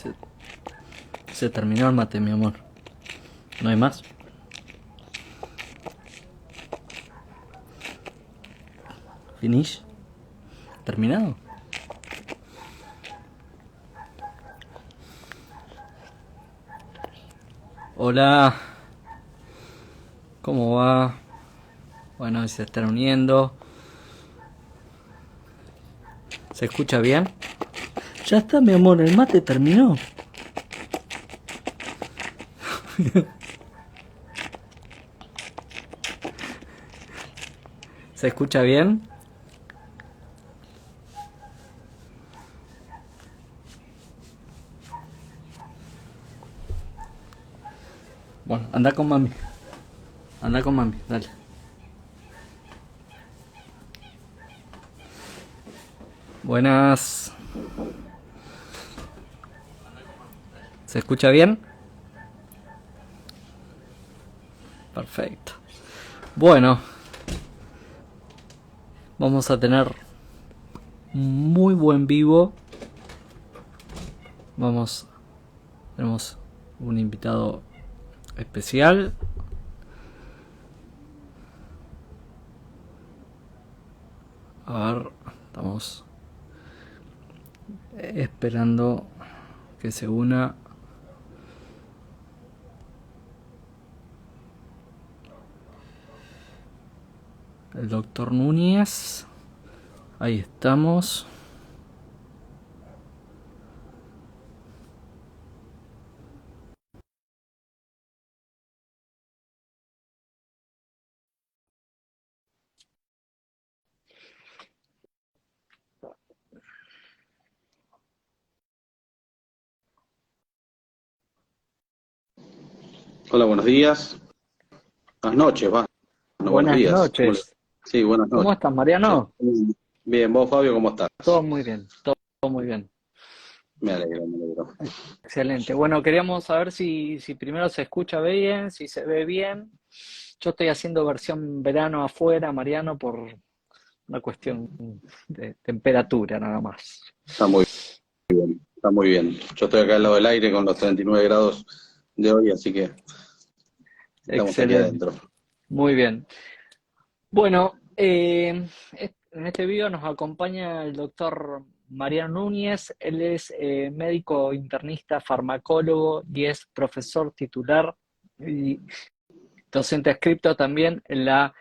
Se, se terminó el mate, mi amor. ¿No hay más? ¿Finish? ¿Terminado? Hola, ¿cómo va? Bueno, se están uniendo. ¿Se escucha bien? Ya está, mi amor, el mate terminó. ¿Se escucha bien? Bueno, anda con mami. Anda con mami, dale. Buenas. ¿Se escucha bien? Perfecto. Bueno, vamos a tener un muy buen vivo. Tenemos un invitado especial. A ver, estamos esperando que se una. El doctor Núñez. Ahí estamos. Hola, buenos días. Buenas noches, va. No, buenos Buenas días. noches. Sí, buenas ¿Cómo noches. estás, Mariano? Bien, vos, Fabio, ¿cómo estás? Todo muy bien, todo muy bien. Me alegro, me alegro. Excelente. Bueno, queríamos saber si primero se escucha bien, si se ve bien. Yo estoy haciendo versión verano afuera, Mariano, por una cuestión de temperatura nada más. Está muy bien, está muy bien. Yo estoy acá al lado del aire con los 39 grados de hoy, así que estamos aquí Excelente. adentro. Muy bien. Bueno, en este video nos acompaña el doctor Mariano Núñez. Él es médico internista, farmacólogo y es profesor titular y docente adscripto también en la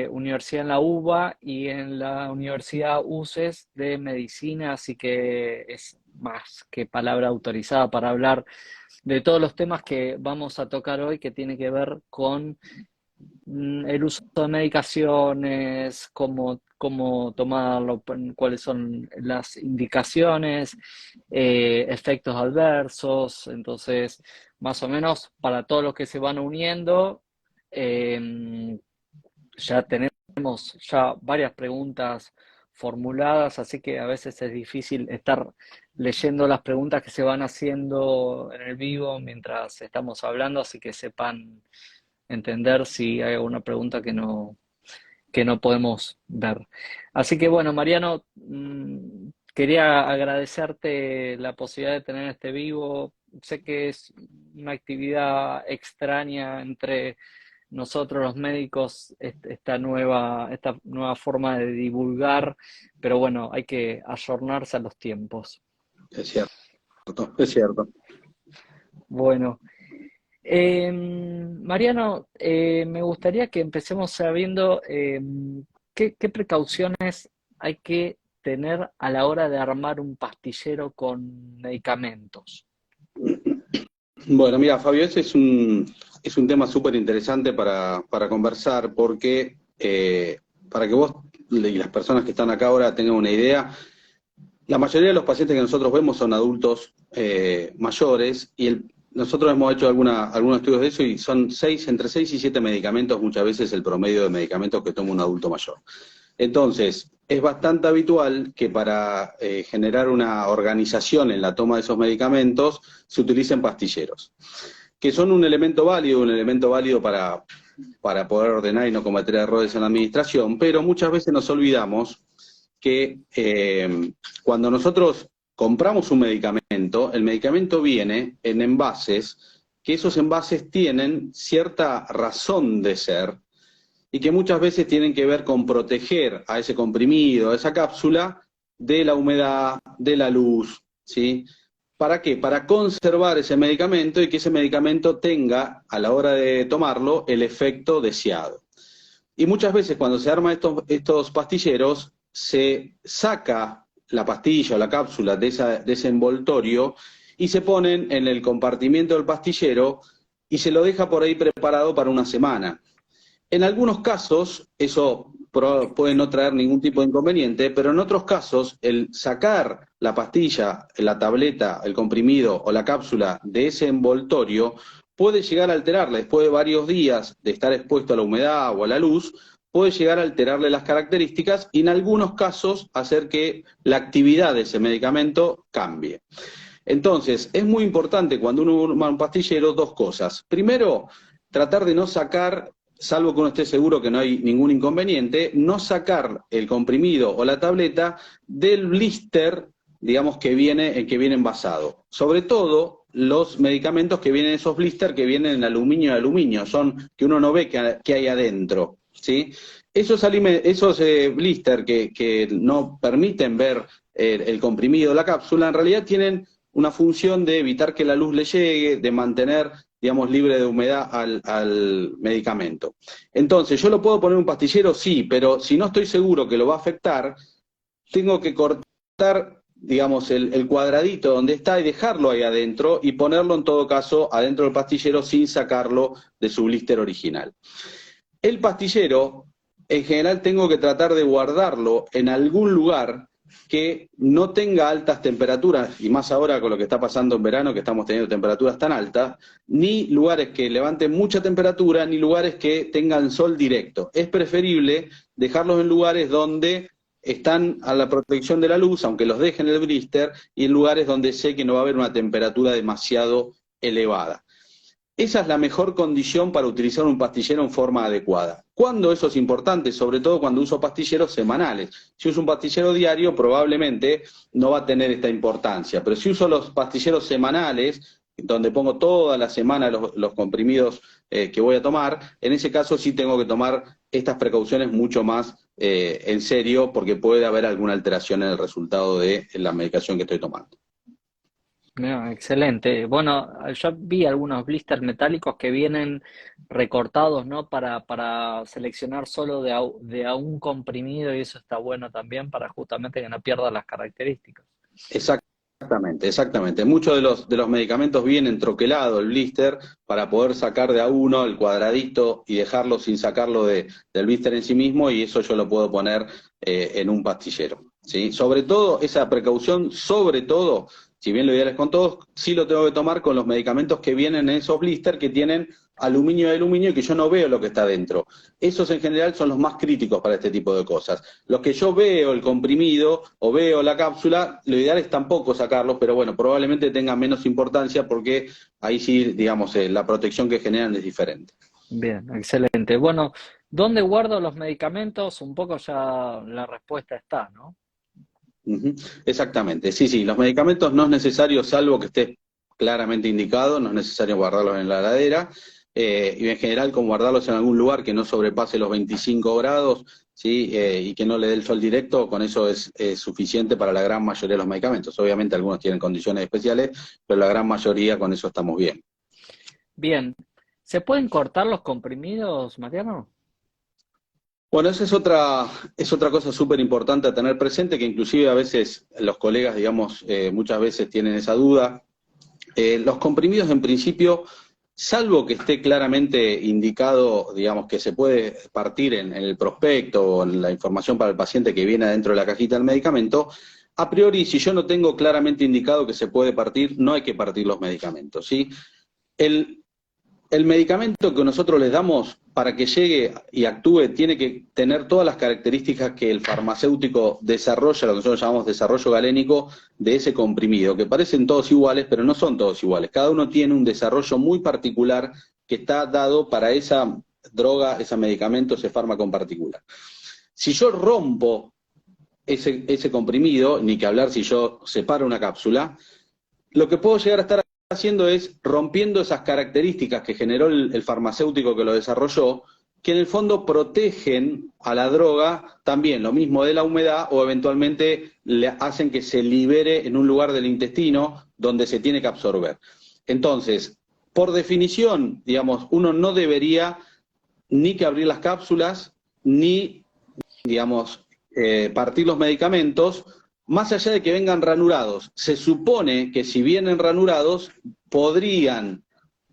universidad en la UBA y en la Universidad UCES de Medicina, así que es más que palabra autorizada para hablar de todos los temas que vamos a tocar hoy que tiene que ver con el uso de medicaciones, cómo tomarlo, cuáles son las indicaciones, efectos adversos. Entonces, más o menos para todos los que se van uniendo, ya tenemos ya varias preguntas formuladas, así que a veces es difícil estar leyendo las preguntas que se van haciendo en el vivo mientras estamos hablando, así que sepan entender si hay alguna pregunta que no podemos ver. Así que bueno, Mariano, quería agradecerte la posibilidad de tener este vivo. Sé que es una actividad extraña entre nosotros los médicos, esta nueva forma de divulgar, pero bueno, hay que ayornarse a los tiempos. Es cierto, es cierto. Bueno, Mariano, me gustaría que empecemos sabiendo qué precauciones hay que tener a la hora de armar un pastillero con medicamentos. Bueno, mira, Fabio, es un tema súper interesante para conversar porque para que vos y las personas que están acá ahora tengan una idea, la mayoría de los pacientes que nosotros vemos son adultos mayores y nosotros hemos hecho algunos estudios de eso y son entre 6 y 7 medicamentos, muchas veces el promedio de medicamentos que toma un adulto mayor. Entonces, es bastante habitual que para generar una organización en la toma de esos medicamentos se utilicen pastilleros, que son un elemento válido para poder ordenar y no cometer errores en la administración, pero muchas veces nos olvidamos que cuando nosotros compramos un medicamento, el medicamento viene en envases, que esos envases tienen cierta razón de ser y que muchas veces tienen que ver con proteger a ese comprimido, a esa cápsula, de la humedad, de la luz, ¿sí? ¿Para qué? Para conservar ese medicamento y que ese medicamento tenga, a la hora de tomarlo, el efecto deseado. Y muchas veces cuando se arman estos pastilleros, se saca la pastilla o la cápsula de ese envoltorio y se ponen en el compartimiento del pastillero y se lo deja por ahí preparado para una semana. En algunos casos eso puede no traer ningún tipo de inconveniente, pero en otros casos el sacar la pastilla, la tableta, el comprimido o la cápsula de ese envoltorio puede llegar a alterarle, después de varios días de estar expuesto a la humedad o a la luz, puede llegar a alterarle las características y en algunos casos hacer que la actividad de ese medicamento cambie. Entonces, es muy importante cuando uno toma un pastillero dos cosas. Primero, tratar de no sacar, salvo que uno esté seguro que no hay ningún inconveniente, no sacar el comprimido o la tableta del blister, digamos, que viene envasado. Sobre todo, los medicamentos que vienen en esos blisters que vienen en aluminio y aluminio, son que uno no ve que hay adentro, ¿sí? Esos blister que no permiten ver el comprimido o la cápsula, en realidad tienen una función de evitar que la luz le llegue, de mantener, digamos, libre de humedad al medicamento. Entonces, ¿yo lo puedo poner en un pastillero? Sí, pero si no estoy seguro que lo va a afectar, tengo que cortar, digamos, el cuadradito donde está y dejarlo ahí adentro y ponerlo en todo caso adentro del pastillero sin sacarlo de su blister original. El pastillero, en general, tengo que tratar de guardarlo en algún lugar que no tenga altas temperaturas, y más ahora con lo que está pasando en verano, que estamos teniendo temperaturas tan altas, ni lugares que levanten mucha temperatura, ni lugares que tengan sol directo. Es preferible dejarlos en lugares donde están a la protección de la luz, aunque los dejen en el blister, y en lugares donde sé que no va a haber una temperatura demasiado elevada. Esa es la mejor condición para utilizar un pastillero en forma adecuada. ¿Cuándo eso es importante? Sobre todo cuando uso pastilleros semanales. Si uso un pastillero diario, probablemente no va a tener esta importancia. Pero si uso los pastilleros semanales, donde pongo toda la semana los comprimidos que voy a tomar, en ese caso sí tengo que tomar estas precauciones mucho más en serio, porque puede haber alguna alteración en el resultado de la medicación que estoy tomando. No, excelente. Bueno, yo vi algunos blisters metálicos que vienen recortados, ¿no? Para seleccionar solo de a un comprimido y eso está bueno también para justamente que no pierda las características. Exactamente, exactamente. Muchos de los medicamentos vienen troquelado el blister para poder sacar de a uno el cuadradito y dejarlo sin sacarlo del blister en sí mismo, y eso yo lo puedo poner en un pastillero, ¿sí? Sobre todo, esa precaución, sobre todo, si bien lo ideal es con todos, sí lo tengo que tomar con los medicamentos que vienen en esos blisters que tienen aluminio y aluminio y que yo no veo lo que está dentro. Esos en general son los más críticos para este tipo de cosas. Los que yo veo, el comprimido o veo la cápsula, lo ideal es tampoco sacarlos, pero bueno, probablemente tengan menos importancia porque ahí sí, digamos, la protección que generan es diferente. Bien, excelente. Bueno, ¿dónde guardo los medicamentos? Un poco ya la respuesta está, ¿no? Ujú. Exactamente, sí, sí, los medicamentos no es necesario, salvo que esté claramente indicado, no es necesario guardarlos en la heladera, y en general con guardarlos en algún lugar que no sobrepase los 25 grados, ¿sí? Y que no le dé el sol directo, con eso es suficiente para la gran mayoría de los medicamentos. Obviamente algunos tienen condiciones especiales, pero la gran mayoría con eso estamos bien. Bien. ¿Se pueden cortar los comprimidos, Mariano? Bueno, esa es otra cosa súper importante a tener presente, que inclusive a veces los colegas, digamos, muchas veces tienen esa duda. Los comprimidos en principio, salvo que esté claramente indicado, digamos, que se puede partir en el prospecto o en la información para el paciente que viene adentro de la cajita del medicamento, a priori, si yo no tengo claramente indicado que se puede partir, no hay que partir los medicamentos, ¿sí? El, el medicamento que nosotros les damos para que llegue y actúe tiene que tener todas las características que el farmacéutico desarrolla, lo que nosotros llamamos desarrollo galénico de ese comprimido, que parecen todos iguales, pero no son todos iguales. Cada uno tiene un desarrollo muy particular que está dado para esa droga, ese medicamento, ese fármaco en particular. Si yo rompo ese comprimido, ni que hablar si yo separo una cápsula, lo que puedo llegar a estar haciendo es rompiendo esas características que generó el farmacéutico que lo desarrolló, que en el fondo protegen a la droga también, lo mismo de la humedad, o eventualmente le hacen que se libere en un lugar del intestino donde se tiene que absorber. Entonces, por definición, digamos, uno no debería ni que abrir las cápsulas, ni, digamos, partir los medicamentos, más allá de que vengan ranurados. Se supone que si vienen ranurados, podrían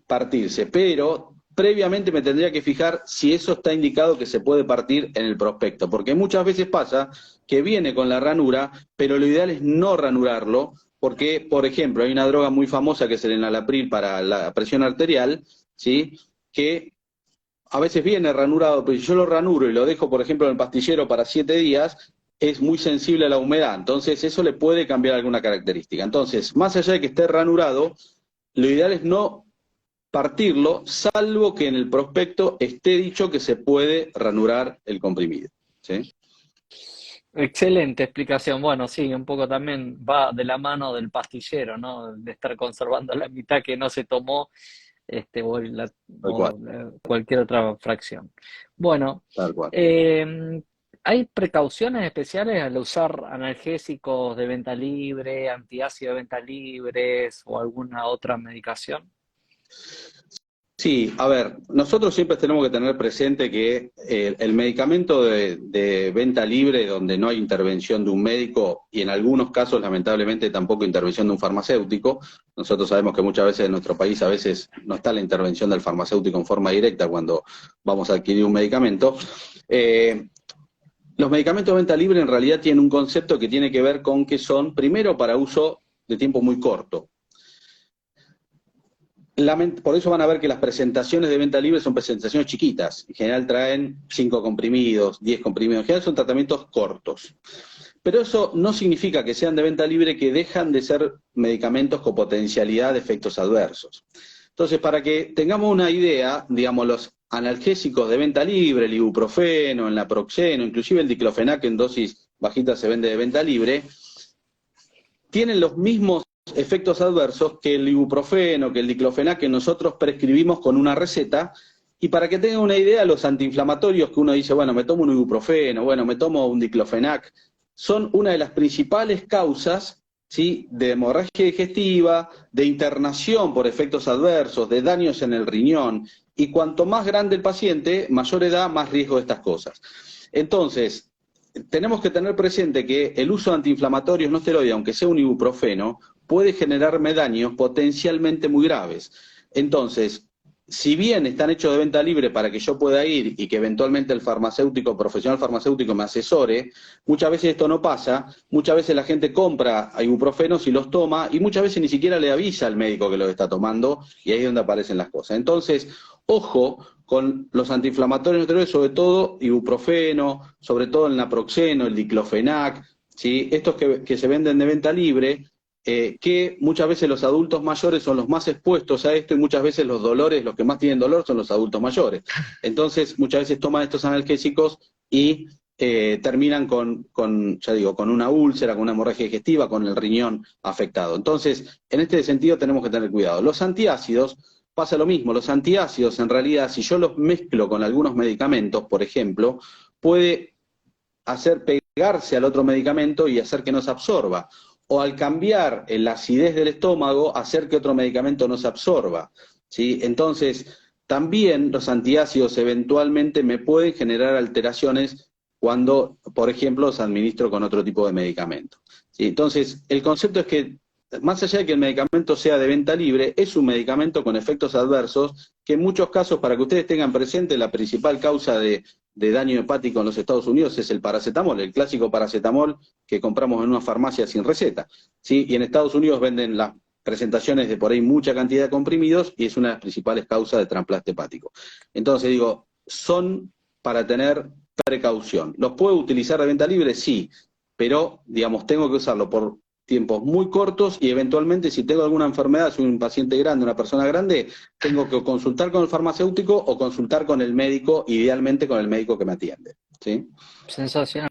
partirse, pero previamente me tendría que fijar si eso está indicado que se puede partir en el prospecto, porque muchas veces pasa que viene con la ranura, pero lo ideal es no ranurarlo, porque, por ejemplo, hay una droga muy famosa que es el enalapril para la presión arterial, ¿sí? Que a veces viene ranurado, pero si yo lo ranuro y lo dejo, por ejemplo, en el pastillero para 7 días, es muy sensible a la humedad, entonces eso le puede cambiar alguna característica. Entonces, más allá de que esté ranurado, lo ideal es no partirlo, salvo que en el prospecto esté dicho que se puede ranurar el comprimido, ¿sí? Excelente explicación. Bueno, sí, un poco también va de la mano del pastillero, ¿no? De estar conservando la mitad que no se tomó, Tal cual, cualquier otra fracción. Bueno, tal cual. ¿hay precauciones especiales al usar analgésicos de venta libre, antiácido de venta libres o alguna otra medicación? Sí, a ver, nosotros siempre tenemos que tener presente que el medicamento de venta libre, donde no hay intervención de un médico, y en algunos casos, lamentablemente, tampoco intervención de un farmacéutico, nosotros sabemos que muchas veces en nuestro país a veces no está la intervención del farmacéutico en forma directa cuando vamos a adquirir un medicamento. Los medicamentos de venta libre en realidad tienen un concepto que tiene que ver con que son, primero, para uso de tiempo muy corto. Por eso van a ver que las presentaciones de venta libre son presentaciones chiquitas. En general traen 5 comprimidos, 10 comprimidos. En general son tratamientos cortos. Pero eso no significa que sean de venta libre que dejan de ser medicamentos con potencialidad de efectos adversos. Entonces, para que tengamos una idea, digamos, los analgésicos de venta libre, el ibuprofeno, el naproxeno, inclusive el diclofenac en dosis bajitas se vende de venta libre, tienen los mismos efectos adversos que el ibuprofeno, que el diclofenac que nosotros prescribimos con una receta. Y para que tengan una idea, los antiinflamatorios que uno dice, bueno, me tomo un ibuprofeno, bueno, me tomo un diclofenac, son una de las principales causas, ¿sí?, de hemorragia digestiva, de internación por efectos adversos, de daños en el riñón. Y cuanto más grande el paciente, mayor edad, más riesgo de estas cosas. Entonces, tenemos que tener presente que el uso de antiinflamatorios no esteroides, aunque sea un ibuprofeno, puede generarme daños potencialmente muy graves. Entonces, si bien están hechos de venta libre para que yo pueda ir y que eventualmente el farmacéutico, profesional farmacéutico me asesore, muchas veces esto no pasa, muchas veces la gente compra ibuprofenos y los toma, y muchas veces ni siquiera le avisa al médico que los está tomando, y ahí es donde aparecen las cosas. Entonces, ojo con los antiinflamatorios no esteroides, sobre todo ibuprofeno, sobre todo el naproxeno, el diclofenac, ¿sí?, estos que se venden de venta libre, que muchas veces los adultos mayores son los más expuestos a esto, y muchas veces los que más tienen dolor son los adultos mayores. Entonces, muchas veces toman estos analgésicos y terminan ya digo, con una úlcera, con una hemorragia digestiva, con el riñón afectado. Entonces, en este sentido tenemos que tener cuidado. Los antiácidos, pasa lo mismo. Los antiácidos, en realidad, si yo los mezclo con algunos medicamentos, por ejemplo, puede hacer pegarse al otro medicamento y hacer que no se absorba. O al cambiar la acidez del estómago, hacer que otro medicamento no se absorba, ¿sí? Entonces, también los antiácidos eventualmente me pueden generar alteraciones cuando, por ejemplo, los administro con otro tipo de medicamento, ¿sí? Entonces, el concepto es que, más allá de que el medicamento sea de venta libre, es un medicamento con efectos adversos que en muchos casos, para que ustedes tengan presente, la principal causa de daño hepático en los Estados Unidos es el paracetamol, el clásico paracetamol que compramos en una farmacia sin receta, ¿sí? Y en Estados Unidos venden las presentaciones de por ahí mucha cantidad de comprimidos y es una de las principales causas de trasplante hepático. Entonces digo, son para tener precaución. ¿Los puedo utilizar de venta libre? Sí, pero digamos, tengo que usarlo por tiempos muy cortos y eventualmente si tengo alguna enfermedad, soy un paciente grande, una persona grande, tengo que consultar con el farmacéutico o consultar con el médico, idealmente con el médico que me atiende, ¿sí? Sensacional.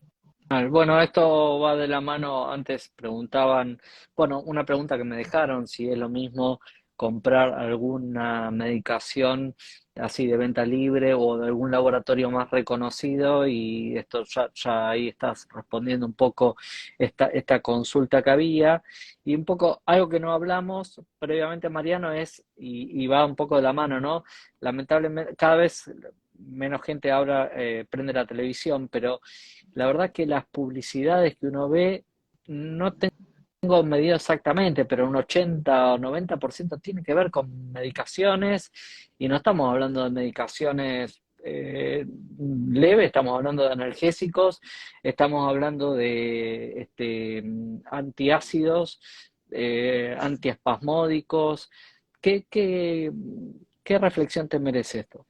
Bueno, esto va de la mano, antes preguntaban, bueno, una pregunta que me dejaron, si es lo mismo comprar alguna medicación así de venta libre o de algún laboratorio más reconocido, y esto ya ahí estás respondiendo un poco esta consulta que había. Y un poco algo que no hablamos previamente, Mariano, es, y va un poco de la mano, ¿no? Lamentablemente cada vez menos gente ahora prende la televisión, pero la verdad que las publicidades que uno ve, no tengo medido exactamente, pero un 80 o 90% tiene que ver con medicaciones, y no estamos hablando de medicaciones leves, estamos hablando de analgésicos, estamos hablando de antiácidos, antiespasmódicos. ¿Qué, qué, qué reflexión te merece esto?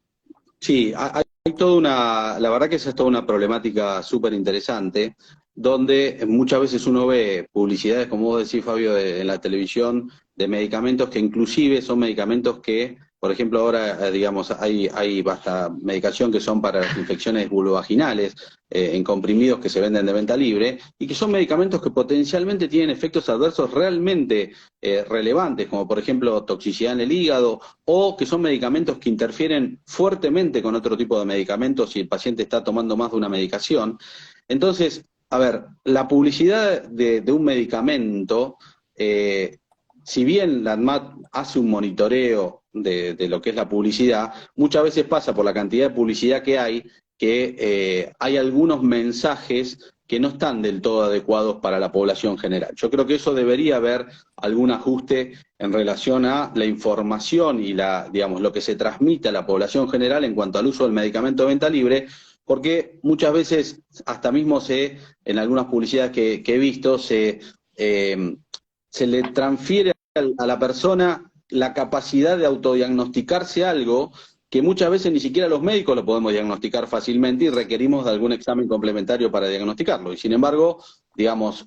Sí, hay toda la verdad que esa es toda una problemática súper interesante, donde muchas veces uno ve publicidades, como vos decís, Fabio, en la televisión, de medicamentos que inclusive son medicamentos que, por ejemplo, ahora, digamos, hay basta medicación que son para las infecciones vulvovaginales, en comprimidos que se venden de venta libre, y que son medicamentos que potencialmente tienen efectos adversos realmente relevantes, como por ejemplo toxicidad en el hígado, o que son medicamentos que interfieren fuertemente con otro tipo de medicamentos si el paciente está tomando más de una medicación. Entonces, a ver, la publicidad de un medicamento, eh, si bien la ANMAT hace un monitoreo de lo que es la publicidad, muchas veces pasa por la cantidad de publicidad que hay algunos mensajes que no están del todo adecuados para la población general. Yo creo que eso debería haber algún ajuste en relación a la información y digamos, lo que se transmite a la población general en cuanto al uso del medicamento de venta libre, porque muchas veces, hasta mismo en algunas publicidades que he visto, se le transfiere a la persona la capacidad de autodiagnosticarse algo que muchas veces ni siquiera los médicos lo podemos diagnosticar fácilmente y requerimos de algún examen complementario para diagnosticarlo. Y sin embargo, digamos,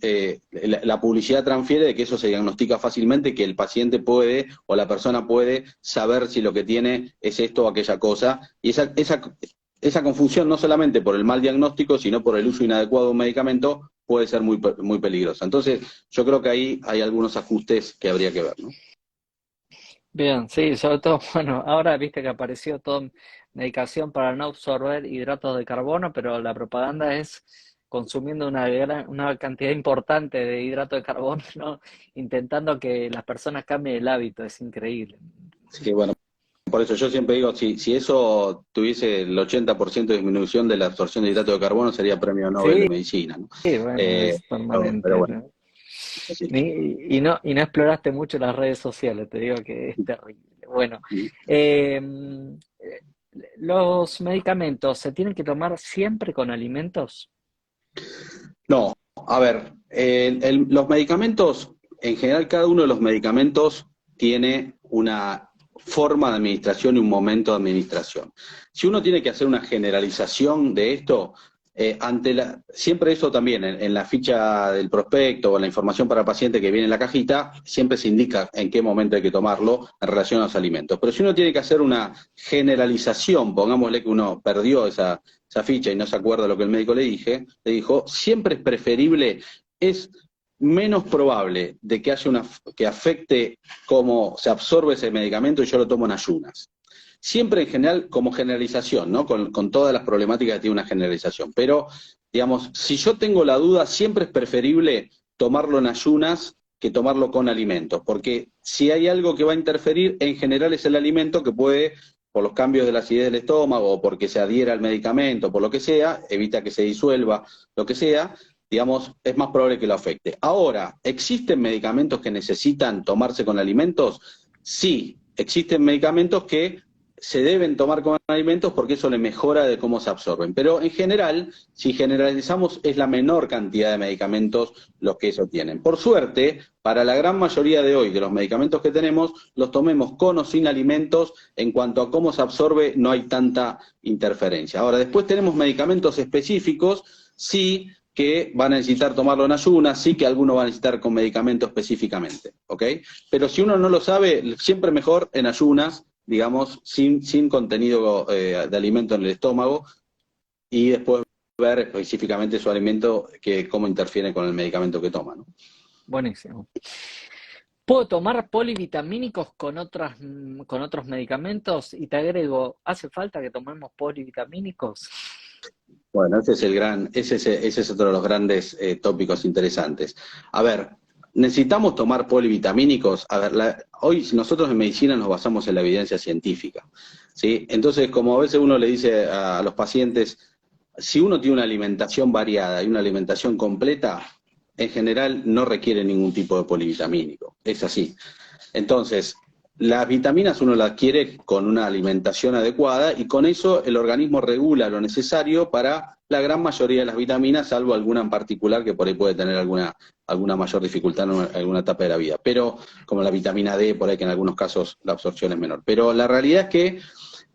la publicidad transfiere de que eso se diagnostica fácilmente, que el paciente puede o la persona puede saber si lo que tiene es esto o aquella cosa. Y esa confusión, no solamente por el mal diagnóstico, sino por el uso inadecuado de un medicamento, puede ser muy peligrosa. Entonces, yo creo que ahí hay algunos ajustes que habría que ver, ¿no? Bien, sí, sobre todo, bueno, ahora viste que apareció toda medicación para no absorber hidratos de carbono, pero la propaganda es consumiendo una cantidad importante de hidrato de carbono, ¿no? Intentando que las personas cambien el hábito, es increíble. Así que bueno, por eso yo siempre digo, si eso tuviese el 80% de disminución de la absorción de hidrato de carbono, sería premio Nobel de Sí, Medicina, ¿no? bueno, es Pero permanente, bueno, ¿no? así. Y no exploraste mucho las redes sociales, te digo que es terrible. Bueno, eh, los medicamentos se tienen que tomar siempre con alimentos. No, a ver, los medicamentos, en general, cada uno de los medicamentos tiene una forma de administración y un momento de administración. Si uno tiene que hacer una generalización de esto, siempre eso también en la ficha del prospecto o en la información para el paciente que viene en la cajita, siempre se indica en qué momento hay que tomarlo en relación a los alimentos. Pero si uno tiene que hacer una generalización, pongámosle que uno perdió esa ficha y no se acuerda lo que el médico le dijo, siempre es preferible, es menos probable de que haya que afecte cómo se absorbe ese medicamento y yo lo tomo en ayunas. Siempre en general, como generalización, ¿no? Con todas las problemáticas que tiene una generalización. Pero, digamos, si yo tengo la duda, siempre es preferible tomarlo en ayunas que tomarlo con alimentos, porque si hay algo que va a interferir, en general es el alimento que puede, por los cambios de la acidez del estómago, o porque se adhiera al medicamento, por lo que sea, evita que se disuelva, lo que sea, digamos, es más probable que lo afecte. Ahora, ¿existen medicamentos que necesitan tomarse con alimentos? Sí, existen medicamentos que se deben tomar con alimentos porque eso le mejora de cómo se absorben. Pero en general, si generalizamos, es la menor cantidad de medicamentos los que eso tienen. Por suerte, para la gran mayoría de hoy de los medicamentos que tenemos, los tomemos con o sin alimentos, en cuanto a cómo se absorbe, no hay tanta interferencia. Ahora, después tenemos medicamentos específicos, sí, que van a necesitar tomarlo en ayunas, sí que algunos van a necesitar con medicamento específicamente, ¿ok? Pero si uno no lo sabe, siempre mejor en ayunas, digamos, sin contenido de alimento en el estómago, y después ver específicamente su alimento, cómo interfiere con el medicamento que toma, ¿no? Buenísimo. ¿Puedo tomar polivitamínicos con otros medicamentos? Y te agrego, ¿hace falta que tomemos polivitamínicos? Bueno, ese es otro de los grandes tópicos interesantes. A ver, necesitamos tomar polivitamínicos. A ver, hoy nosotros en medicina nos basamos en la evidencia científica, ¿sí? Entonces, como a veces uno le dice a los pacientes, si uno tiene una alimentación variada y una alimentación completa, en general no requiere ningún tipo de polivitamínico. Es así. Entonces, las vitaminas uno las adquiere con una alimentación adecuada y con eso el organismo regula lo necesario para la gran mayoría de las vitaminas, salvo alguna en particular que por ahí puede tener alguna mayor dificultad en alguna etapa de la vida. Pero, como la vitamina D, por ahí que en algunos casos la absorción es menor. Pero la realidad es que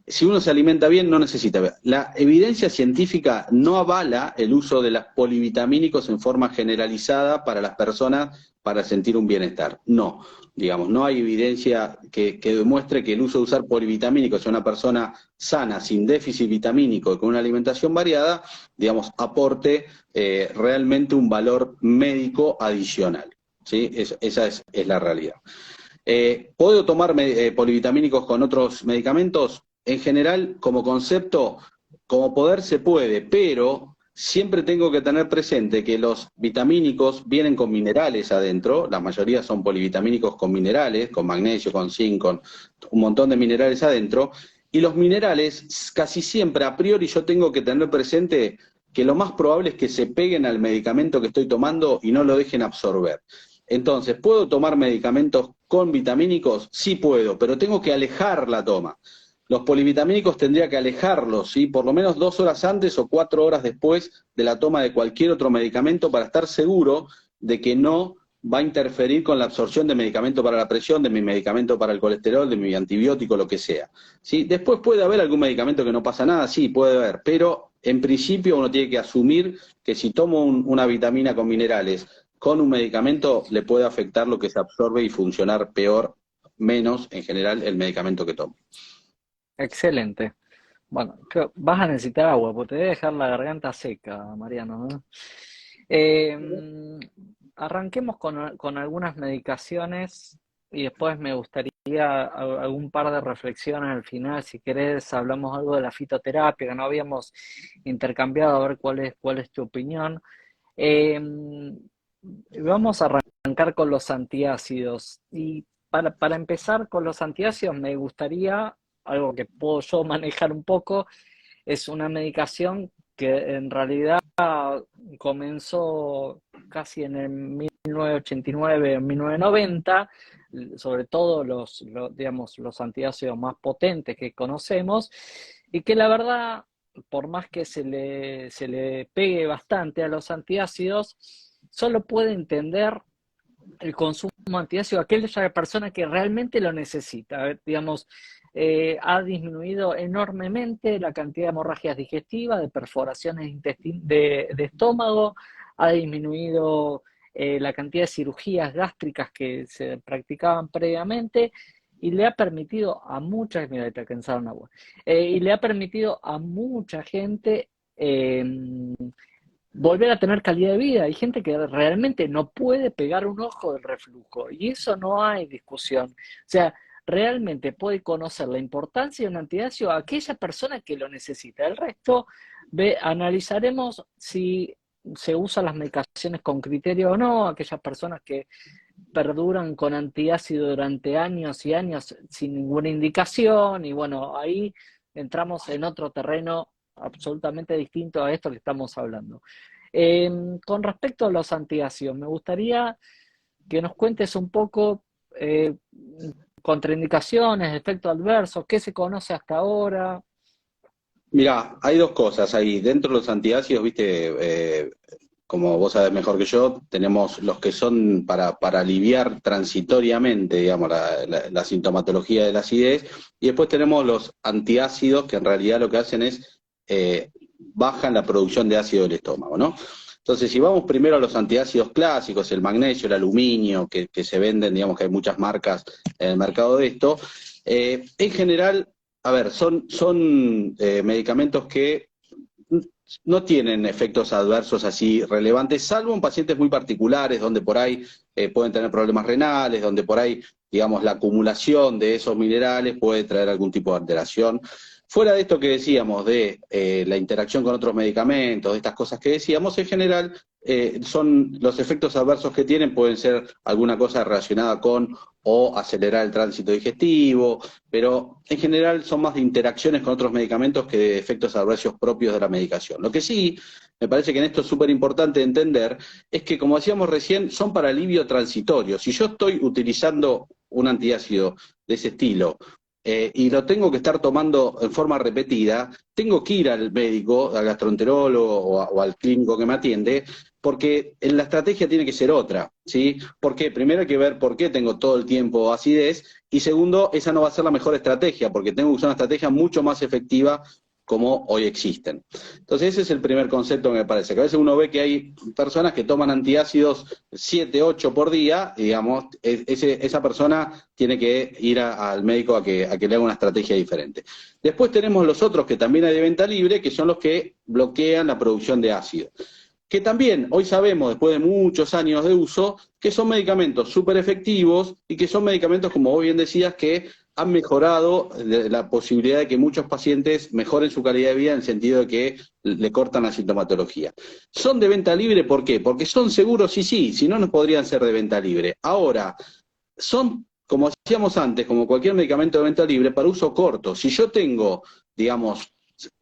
si uno se alimenta bien, no necesita. La evidencia científica no avala el uso de los polivitamínicos en forma generalizada para las personas para sentir un bienestar. No, digamos, no hay evidencia que demuestre que el uso de usar polivitamínicos en una persona sana, sin déficit vitamínico y con una alimentación variada, digamos, aporte realmente un valor médico adicional. ¿Sí? Esa es la realidad. ¿Puedo tomar polivitamínicos con otros medicamentos? En general, como concepto, como poder se puede, pero siempre tengo que tener presente que los vitamínicos vienen con minerales adentro, la mayoría son polivitamínicos con minerales, con magnesio, con zinc, con un montón de minerales adentro, y los minerales casi siempre a priori yo tengo que tener presente que lo más probable es que se peguen al medicamento que estoy tomando y no lo dejen absorber. Entonces, ¿puedo tomar medicamentos con vitamínicos? Sí puedo, pero tengo que alejar la toma. Los polivitamínicos tendría que alejarlos, ¿sí? Por lo menos 2 horas antes o 4 horas después de la toma de cualquier otro medicamento para estar seguro de que no va a interferir con la absorción de medicamento para la presión, de mi medicamento para el colesterol, de mi antibiótico, lo que sea. ¿Sí? Después puede haber algún medicamento que no pasa nada, sí, puede haber, pero en principio uno tiene que asumir que si tomo una vitamina con minerales con un medicamento le puede afectar lo que se absorbe y funcionar peor, menos en general el medicamento que tomo. Excelente. Bueno, vas a necesitar agua, porque te debe dejar la garganta seca, Mariano, ¿no? Eh, Arranquemos con algunas medicaciones y después me gustaría algún par de reflexiones al final. Si querés, hablamos algo de la fitoterapia, que no habíamos intercambiado, a ver cuál es tu opinión. Eh, Vamos a arrancar con los antiácidos. Y para empezar con los antiácidos, me gustaría, algo que puedo yo manejar un poco, es una medicación que en realidad comenzó casi en el 1989, 1990, sobre todo digamos, los antiácidos más potentes que conocemos, y que la verdad, por más que se le pegue bastante a los antiácidos, solo puede entender el consumo de antiácido a aquella persona que realmente lo necesita. Digamos, ha disminuido enormemente la cantidad de hemorragias digestivas, de perforaciones de estómago, ha disminuido la cantidad de cirugías gástricas que se practicaban previamente y le ha permitido a muchas, mira, te alcanzaron agua, y le ha permitido a mucha gente volver a tener calidad de vida. Hay gente que realmente no puede pegar un ojo del reflujo y eso no hay discusión. O sea, realmente puede conocer la importancia de un antiácido a aquella persona que lo necesita. El resto, analizaremos si se usan las medicaciones con criterio o no, aquellas personas que perduran con antiácido durante años y años sin ninguna indicación y bueno, ahí entramos en otro terreno absolutamente distinto a esto que estamos hablando. Con respecto a los antiácidos, me gustaría que nos cuentes un poco contraindicaciones, efectos adversos, qué se conoce hasta ahora. Mirá, hay dos cosas ahí. Dentro de los antiácidos, viste, como vos sabés mejor que yo, tenemos los que son para aliviar transitoriamente, digamos, la sintomatología de la acidez, y después tenemos los antiácidos que en realidad lo que hacen es bajan la producción de ácido del estómago, ¿no? Entonces, si vamos primero a los antiácidos clásicos, el magnesio, el aluminio, que se venden, digamos que hay muchas marcas en el mercado de esto, en general, a ver, son medicamentos que no tienen efectos adversos así relevantes, salvo en pacientes muy particulares, donde por ahí pueden tener problemas renales, donde por ahí, digamos, la acumulación de esos minerales puede traer algún tipo de alteración. Fuera de esto que decíamos, de la interacción con otros medicamentos, de estas cosas que decíamos, en general, son los efectos adversos que tienen pueden ser alguna cosa relacionada con o acelerar el tránsito digestivo, pero en general son más de interacciones con otros medicamentos que de efectos adversos propios de la medicación. Lo que sí, me parece que en esto es súper importante entender, es que como decíamos recién, son para alivio transitorio. Si yo estoy utilizando un antiácido de ese estilo y lo tengo que estar tomando en forma repetida, tengo que ir al médico, al gastroenterólogo o al clínico que me atiende, porque la estrategia tiene que ser otra, ¿sí? Porque primero hay que ver por qué tengo todo el tiempo acidez, y segundo, esa no va a ser la mejor estrategia, porque tengo que usar una estrategia mucho más efectiva como hoy existen. Entonces ese es el primer concepto que me parece, que a veces uno ve que hay personas que toman antiácidos 7, 8 por día, y digamos, esa persona tiene que ir al médico a que le haga una estrategia diferente. Después tenemos los otros que también hay de venta libre, que son los que bloquean la producción de ácido, que también hoy sabemos, después de muchos años de uso, que son medicamentos súper efectivos y que son medicamentos, como vos bien decías, que han mejorado la posibilidad de que muchos pacientes mejoren su calidad de vida en el sentido de que le cortan la sintomatología. ¿Son de venta libre? ¿Por qué? Porque son seguros y sí, si no, no podrían ser de venta libre. Ahora, son, como decíamos antes, como cualquier medicamento de venta libre, para uso corto. Si yo tengo, digamos,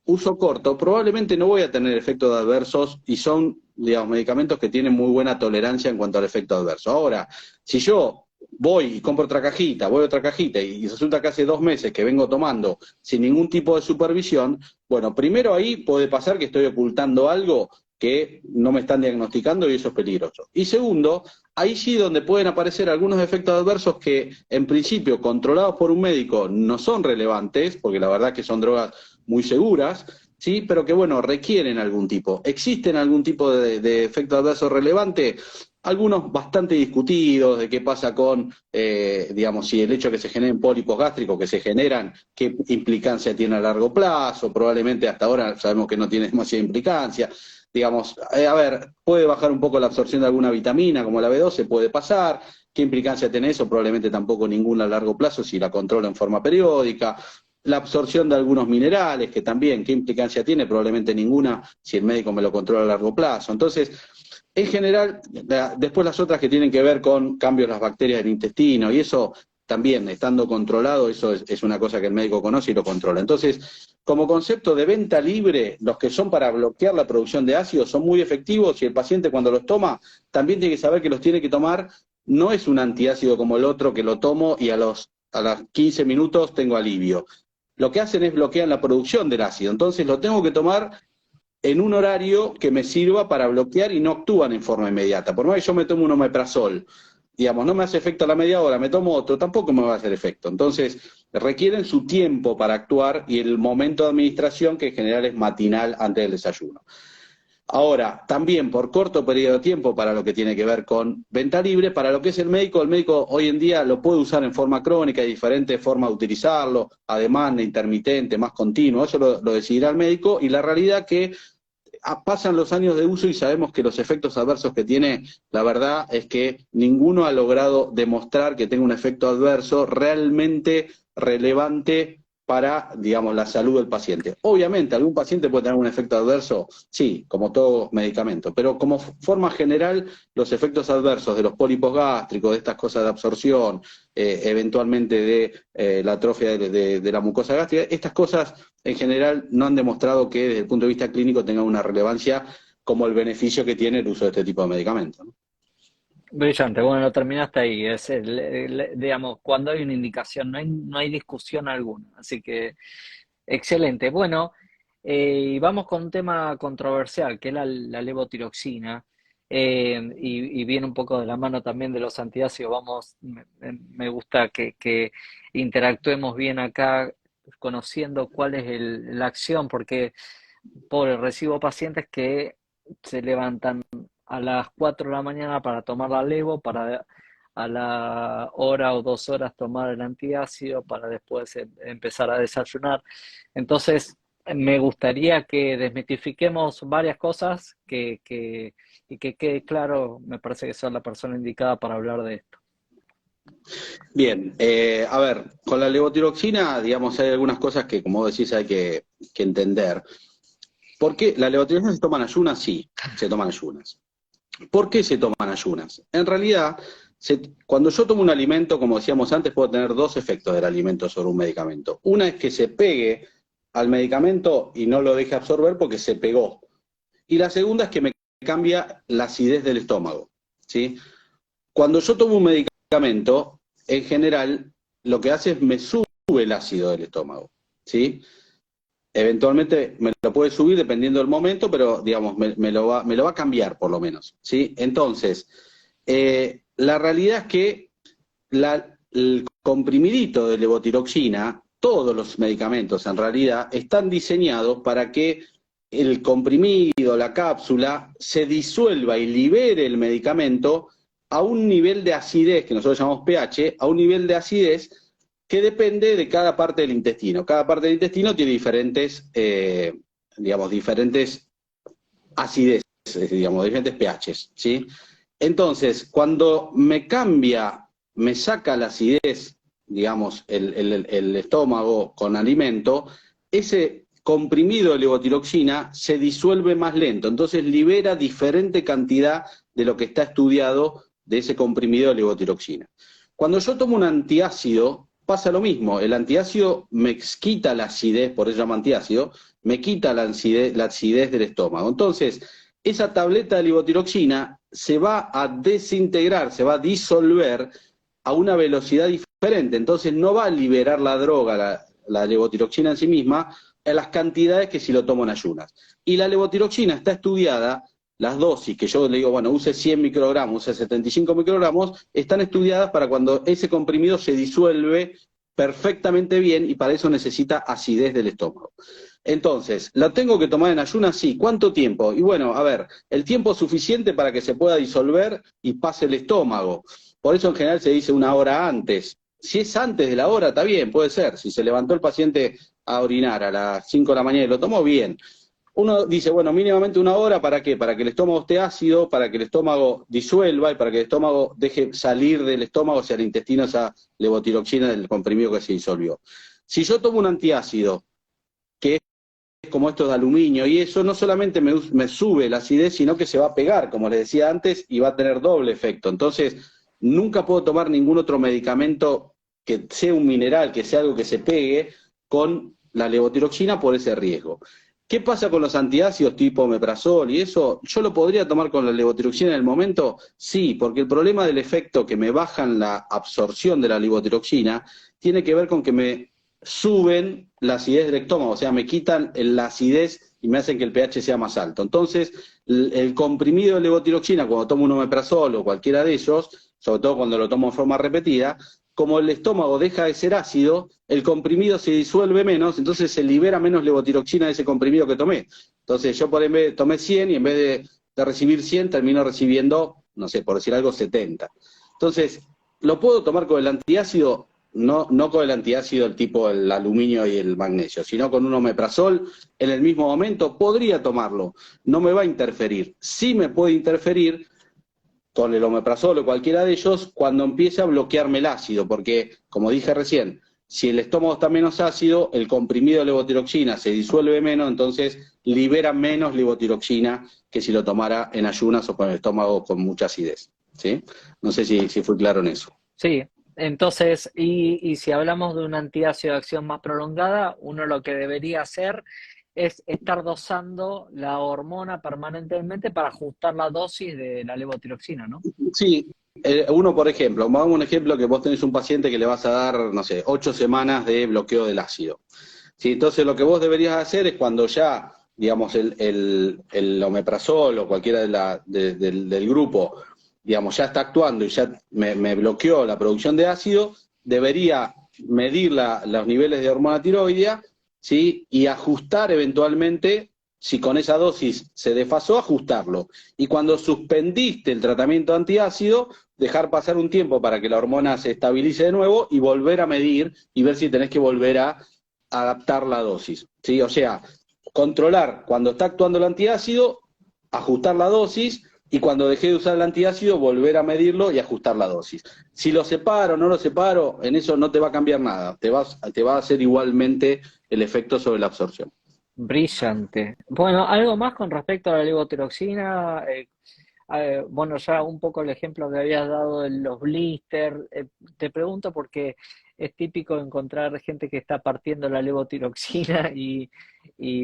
uso corto, probablemente no voy a tener efectos adversos y son, digamos, medicamentos que tienen muy buena tolerancia en cuanto al efecto adverso. Ahora, si yo voy y compro otra cajita, voy a otra cajita y resulta que hace 2 meses que vengo tomando sin ningún tipo de supervisión, bueno, primero ahí puede pasar que estoy ocultando algo que no me están diagnosticando y eso es peligroso. Y segundo, ahí sí donde pueden aparecer algunos efectos adversos que en principio controlados por un médico no son relevantes, porque la verdad que son drogas muy seguras, ¿sí? Pero que, bueno, requieren algún tipo. ¿Existen algún tipo de efecto adverso relevante? Algunos bastante discutidos, de qué pasa con, digamos, si el hecho de que se generen pólipos gástricos que se generan, qué implicancia tiene a largo plazo, probablemente hasta ahora sabemos que no tiene demasiada implicancia. Digamos, a ver, puede bajar un poco la absorción de alguna vitamina, como la B12, puede pasar. ¿Qué implicancia tiene eso? Probablemente tampoco ninguna a largo plazo si la controla en forma periódica. La absorción de algunos minerales, que también, ¿qué implicancia tiene? Probablemente ninguna si el médico me lo controla a largo plazo. Entonces, en general, después las otras que tienen que ver con cambios de las bacterias del intestino, y eso también, estando controlado, eso es una cosa que el médico conoce y lo controla. Entonces, como concepto de venta libre, los que son para bloquear la producción de ácido son muy efectivos y el paciente cuando los toma también tiene que saber que los tiene que tomar. No es un antiácido como el otro que lo tomo y a los 15 minutos tengo alivio. Lo que hacen es bloquear la producción del ácido. Entonces lo tengo que tomar en un horario que me sirva para bloquear y no actúan en forma inmediata. Por más que yo me tomo un omeprazol, digamos, no me hace efecto a la media hora, me tomo otro, tampoco me va a hacer efecto. Entonces, requieren su tiempo para actuar y el momento de administración, que en general es matinal antes del desayuno. Ahora, también por corto periodo de tiempo para lo que tiene que ver con venta libre, para lo que es el médico hoy en día lo puede usar en forma crónica, hay diferentes formas de utilizarlo, a demanda, intermitente, más continuo, eso lo decidirá el médico, y la realidad que pasan los años de uso y sabemos que los efectos adversos que tiene, la verdad es que ninguno ha logrado demostrar que tenga un efecto adverso realmente relevante para, digamos, la salud del paciente. Obviamente, algún paciente puede tener un efecto adverso, sí, como todo medicamento, pero como forma general, los efectos adversos de los pólipos gástricos, de estas cosas de absorción, eventualmente de la atrofia de la mucosa gástrica, estas cosas en general no han demostrado que desde el punto de vista clínico tengan una relevancia como el beneficio que tiene el uso de este tipo de medicamentos, ¿no? Brillante, bueno, lo terminaste ahí. Es digamos, cuando hay una indicación, no hay discusión alguna. Así que, excelente. Bueno, y vamos con un tema controversial, que es la levotiroxina. Y viene un poco de la mano también de los antiácidos. Vamos, me gusta que interactuemos bien acá, conociendo cuál es la acción, porque pobre, recibo pacientes que se levantan a las 4 de la mañana para tomar la levo, para a la hora o 2 horas tomar el antiácido, para después empezar a desayunar. Entonces, me gustaría que desmitifiquemos varias cosas y que quede claro, me parece que sos la persona indicada para hablar de esto. Bien, a ver, con la levotiroxina, digamos, hay algunas cosas que, como vos decís, hay que entender. ¿Por qué la levotiroxina se toma en ayunas? Sí, se toman ayunas. ¿Por qué se toman ayunas? En realidad, cuando yo tomo un alimento, como decíamos antes, puedo tener dos efectos del alimento sobre un medicamento. Una es que se pegue al medicamento y no lo deje absorber porque se pegó. Y la segunda es que me cambia la acidez del estómago, ¿sí? Cuando yo tomo un medicamento, en general, lo que hace es me sube el ácido del estómago, ¿sí? Eventualmente me lo puede subir dependiendo del momento, pero digamos, me lo va a cambiar por lo menos, ¿sí? Entonces, la realidad es que el comprimidito de levotiroxina, todos los medicamentos en realidad, están diseñados para que el comprimido, la cápsula, se disuelva y libere el medicamento a un nivel de acidez, que nosotros llamamos pH, a un nivel de acidez que depende de cada parte del intestino. Cada parte del intestino tiene diferentes, digamos, diferentes acideces, digamos, diferentes pHs, ¿sí? Entonces, cuando me cambia, me saca la acidez, digamos, el estómago con alimento, ese comprimido de levotiroxina se disuelve más lento, entonces libera diferente cantidad de lo que está estudiado de ese comprimido de levotiroxina. Cuando yo tomo un antiácido, pasa lo mismo, el antiácido me quita la acidez, por eso se llama antiácido, me quita la acidez del estómago. Entonces, esa tableta de levotiroxina se va a desintegrar, se va a disolver a una velocidad diferente. Entonces no va a liberar la droga, la levotiroxina en sí misma, en las cantidades que si lo tomo en ayunas. Y la levotiroxina está estudiada, las dosis que yo le digo, bueno, use 100 microgramos, use 75 microgramos, están estudiadas para cuando ese comprimido se disuelve perfectamente bien y para eso necesita acidez del estómago. Entonces, ¿la tengo que tomar en ayunas? Sí. ¿Cuánto tiempo? Y bueno, a ver, el tiempo suficiente para que se pueda disolver y pase el estómago. Por eso en general se dice una hora antes. Si es antes de la hora, está bien, puede ser. Si se levantó el paciente a orinar a las 5 de la mañana y lo tomó, bien. Uno dice, bueno, mínimamente una hora, ¿para qué? Para que el estómago esté ácido, para que el estómago disuelva y para que el estómago deje salir del estómago hacia el intestino esa levotiroxina del comprimido que se disolvió. Si yo tomo un antiácido, que es como estos de aluminio, y eso no solamente me sube la acidez, sino que se va a pegar, como les decía antes, y va a tener doble efecto. Entonces, nunca puedo tomar ningún otro medicamento que sea un mineral, que sea algo que se pegue con la levotiroxina por ese riesgo. ¿Qué pasa con los antiácidos tipo omeprazol y eso? ¿Yo lo podría tomar con la levotiroxina en el momento? Sí, porque el problema del efecto que me bajan la absorción de la levotiroxina tiene que ver con que me suben la acidez del estómago, o sea, me quitan la acidez y me hacen que el pH sea más alto. Entonces, el comprimido de levotiroxina, cuando tomo un omeprazol o cualquiera de ellos, sobre todo cuando lo tomo en forma repetida, como el estómago deja de ser ácido, el comprimido se disuelve menos, entonces se libera menos levotiroxina de ese comprimido que tomé. Entonces yo por en vez tomé 100 y en vez de recibir 100 termino recibiendo, no sé, por decir algo, 70. Entonces, ¿lo puedo tomar con el antiácido? No, no con el antiácido del tipo el aluminio y el magnesio, sino con un omeprazol en el mismo momento, podría tomarlo, no me va a interferir. Sí me puede interferir con el omeprazol o cualquiera de ellos cuando empiece a bloquearme el ácido, porque, como dije recién, si el estómago está menos ácido, el comprimido de levotiroxina se disuelve menos, entonces libera menos levotiroxina que si lo tomara en ayunas o con el estómago con mucha acidez, ¿sí? No sé si fui claro en eso. Sí, entonces, y si hablamos de un antiácido de acción más prolongada, uno lo que debería hacer es estar dosando la hormona permanentemente para ajustar la dosis de la levotiroxina, ¿no? Sí, uno por ejemplo, vamos a un ejemplo que vos tenés un paciente que le vas a dar, no sé, 8 semanas de bloqueo del ácido. Sí, entonces lo que vos deberías hacer es cuando ya, digamos, el omeprazol o cualquiera del grupo, digamos, ya está actuando y ya me bloqueó la producción de ácido, debería medir los niveles de hormona tiroidea, ¿sí? Y ajustar eventualmente, si con esa dosis se desfasó, ajustarlo. Y cuando suspendiste el tratamiento antiácido, dejar pasar un tiempo para que la hormona se estabilice de nuevo y volver a medir y ver si tenés que volver a adaptar la dosis, ¿sí? O sea, controlar cuando está actuando el antiácido, ajustar la dosis, y cuando dejé de usar el antiácido, volver a medirlo y ajustar la dosis. Si lo separo o no lo separo, en eso no te va a cambiar nada, te va a hacer igualmente el efecto sobre la absorción. Brillante. Bueno, algo más con respecto a la levotiroxina. Bueno, ya un poco el ejemplo que habías dado de los blisters. Te pregunto porque es típico encontrar gente que está partiendo la levotiroxina y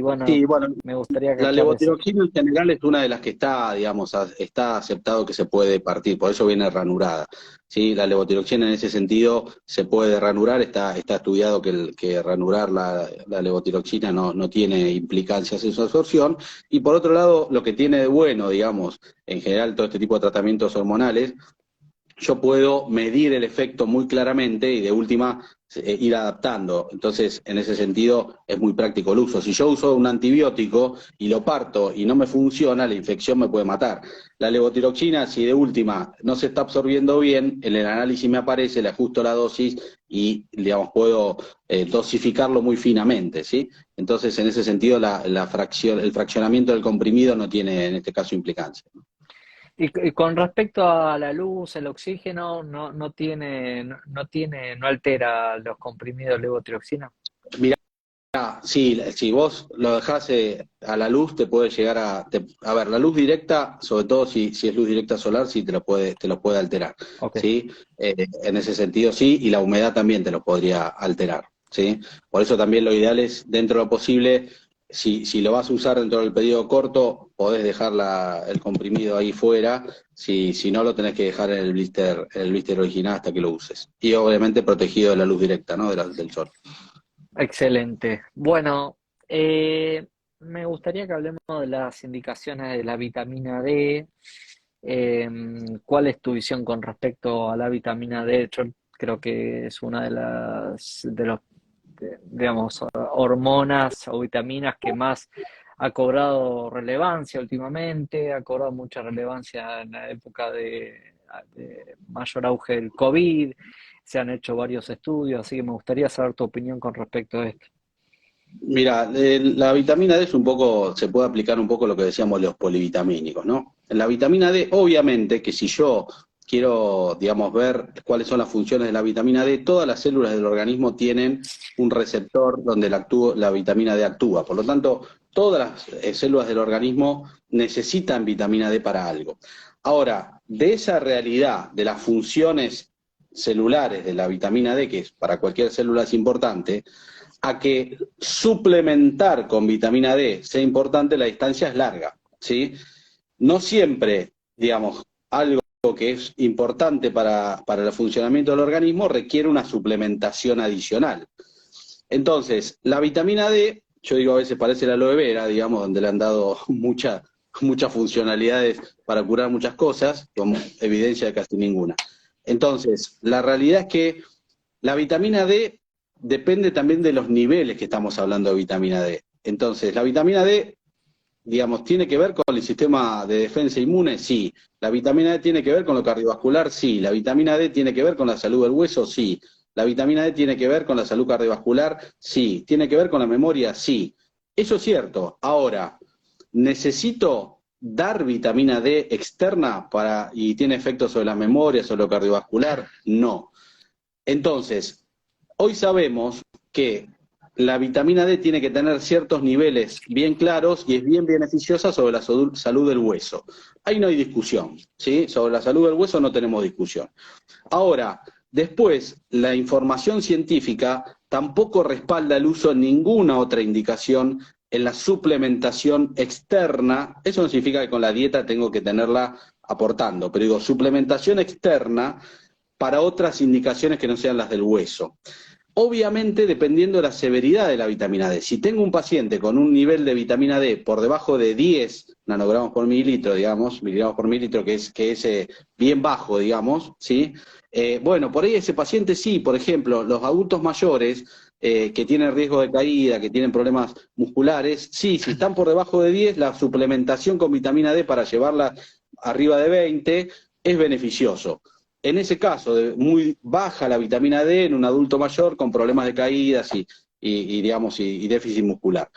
bueno, Sí, bueno, me gustaría que la aclares. levotiroxina en general es una de las que está, digamos, está aceptado que se puede partir, por eso viene ranurada. ¿Sí? La levotiroxina en ese sentido se puede ranurar, está estudiado que ranurar la levotiroxina no tiene implicancias en su absorción. Y por otro lado, lo que tiene de bueno, digamos, en general todo este tipo de tratamientos hormonales, yo puedo medir el efecto muy claramente y de última ir adaptando. Entonces, en ese sentido, es muy práctico el uso. Si yo uso un antibiótico y lo parto y no me funciona, la infección me puede matar. La levotiroxina, si de última no se está absorbiendo bien, en el análisis me aparece, le ajusto la dosis y, digamos, puedo dosificarlo muy finamente, ¿sí? Entonces, en ese sentido, el fraccionamiento del comprimido no tiene, en este caso, implicancia. Y con respecto a la luz, el oxígeno, no altera los comprimidos de levotiroxina. Sí, si vos lo dejás a la luz, te puede llegar a ver, la luz directa, sobre todo si es luz directa solar, sí te lo puede alterar, Ok, ¿sí? En ese sentido sí, y la humedad también te lo podría alterar, ¿sí? Por eso también lo ideal es, dentro de lo posible, si lo vas a usar dentro del periodo corto, podés dejar el comprimido ahí fuera, si no lo tenés que dejar en el blister original hasta que lo uses. Y obviamente protegido de la luz directa, ¿no? Del sol. excelente. Bueno, eh, me gustaría que hablemos de las indicaciones de la vitamina D. Eh, ¿Cuál es tu visión con respecto a la vitamina D? Yo creo que es una digamos, hormonas o vitaminas que más ha cobrado relevancia últimamente, ha cobrado mucha relevancia en la época de mayor auge del COVID, se han hecho varios estudios, así que me gustaría saber tu opinión con respecto a esto. Mira, la vitamina D es un poco, se puede aplicar un poco lo que decíamos los polivitamínicos, ¿no? La vitamina D, obviamente, que si yo quiero, digamos, ver cuáles son las funciones de la vitamina D, todas las células del organismo tienen un receptor donde la vitamina D actúa. Por lo tanto, todas las células del organismo necesitan vitamina D para algo. Ahora, de esa realidad, de las funciones celulares de la vitamina D, que para cualquier célula es importante, a que suplementar con vitamina D sea importante, la distancia es larga, ¿sí? No siempre, digamos, algo que es importante para el funcionamiento del organismo requiere una suplementación adicional. Entonces, la vitamina D, yo digo a veces parece la aloe vera, digamos, donde le han dado muchas funcionalidades para curar muchas cosas, con evidencia de casi ninguna. Entonces, la realidad es que la vitamina D depende también de los niveles que estamos hablando de vitamina D. Entonces, la vitamina D, digamos, ¿tiene que ver con el sistema de defensa inmune? Sí. ¿La vitamina D tiene que ver con lo cardiovascular? Sí. ¿La vitamina D tiene que ver con la salud del hueso? Sí. ¿La vitamina D tiene que ver con la salud cardiovascular? Sí. ¿Tiene que ver con la memoria? Sí. Eso es cierto. Ahora, ¿necesito dar vitamina D externa y tiene efectos sobre la memoria, sobre lo cardiovascular? No. Entonces, hoy sabemos que la vitamina D tiene que tener ciertos niveles bien claros y es bien beneficiosa sobre la salud del hueso. Ahí no hay discusión, ¿sí? Sobre la salud del hueso no tenemos discusión. Ahora, después, la información científica tampoco respalda el uso de ninguna otra indicación en la suplementación externa. Eso no significa que con la dieta tengo que tenerla aportando, pero digo, suplementación externa para otras indicaciones que no sean las del hueso. Obviamente, dependiendo de la severidad de la vitamina D. Si tengo un paciente con un nivel de vitamina D por debajo de 10 nanogramos por mililitro, digamos, miligramos por mililitro, que es bien bajo, digamos, ¿sí? Bueno, por ahí ese paciente sí, por ejemplo, los adultos mayores que tienen riesgo de caída, que tienen problemas musculares, sí, si están por debajo de 10, la suplementación con vitamina D para llevarla arriba de 20 es beneficioso. En ese caso, de muy baja la vitamina D en un adulto mayor con problemas de caídas digamos, y déficit muscular.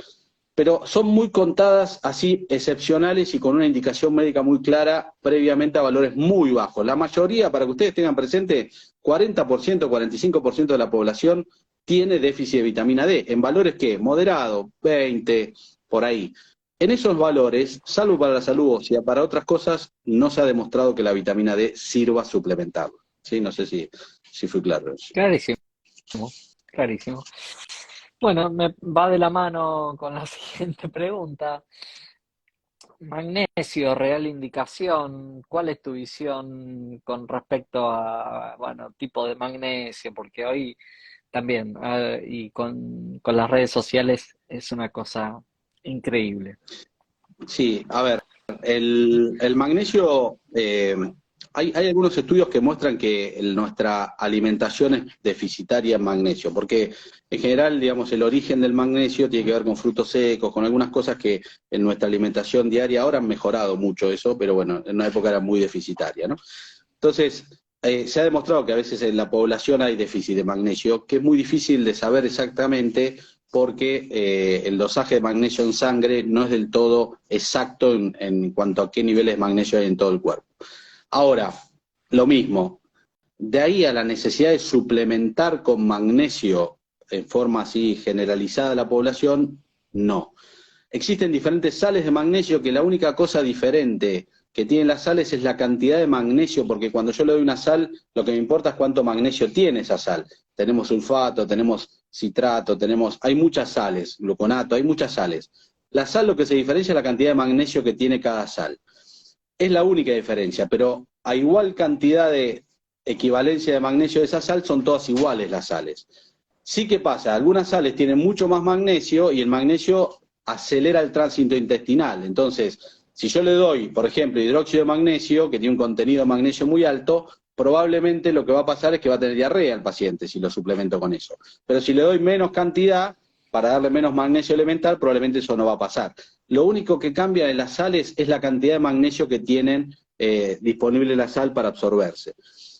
Pero son muy contadas, así, excepcionales y con una indicación médica muy clara previamente a valores muy bajos. La mayoría, para que ustedes tengan presente, 40%, 45% de la población tiene déficit de vitamina D, en valores que moderado, 20, por ahí. En esos valores, salvo para la salud ósea, para otras cosas, no se ha demostrado que la vitamina D sirva a suplementarla. ¿Sí? No sé si fui claro. Clarísimo, clarísimo. Bueno, me va de la mano con la siguiente pregunta. Magnesio, real indicación. ¿Cuál es tu visión con respecto a, bueno, tipo de magnesio? Porque hoy también, y con las redes sociales es una cosa increíble. Sí, a ver, el magnesio, hay algunos estudios que muestran que nuestra alimentación es deficitaria en magnesio, porque en general, digamos, el origen del magnesio tiene que ver con frutos secos, con algunas cosas que en nuestra alimentación diaria ahora han mejorado mucho eso, pero bueno, en una época era muy deficitaria, ¿no? Entonces, se ha demostrado que a veces en la población hay déficit de magnesio, que es muy difícil de saber exactamente porque el dosaje de magnesio en sangre no es del todo exacto en cuanto a qué niveles de magnesio hay en todo el cuerpo. Ahora, lo mismo, de ahí a la necesidad de suplementar con magnesio en forma así generalizada a la población, no. Existen diferentes sales de magnesio que la única cosa diferente que tienen las sales es la cantidad de magnesio, porque cuando yo le doy una sal, lo que me importa es cuánto magnesio tiene esa sal. Tenemos sulfato, tenemos citrato, hay muchas sales, gluconato, hay muchas sales. La sal lo que se diferencia es la cantidad de magnesio que tiene cada sal. Es la única diferencia, pero a igual cantidad de equivalencia de magnesio de esa sal, son todas iguales las sales. Sí que pasa, algunas sales tienen mucho más magnesio y el magnesio acelera el tránsito intestinal. Entonces, si yo le doy, por ejemplo, hidróxido de magnesio, que tiene un contenido de magnesio muy alto, probablemente lo que va a pasar es que va a tener diarrea el paciente si lo suplemento con eso. Pero si le doy menos cantidad, para darle menos magnesio elemental, probablemente eso no va a pasar. Lo único que cambia en las sales es la cantidad de magnesio que tienen disponible la sal para absorberse.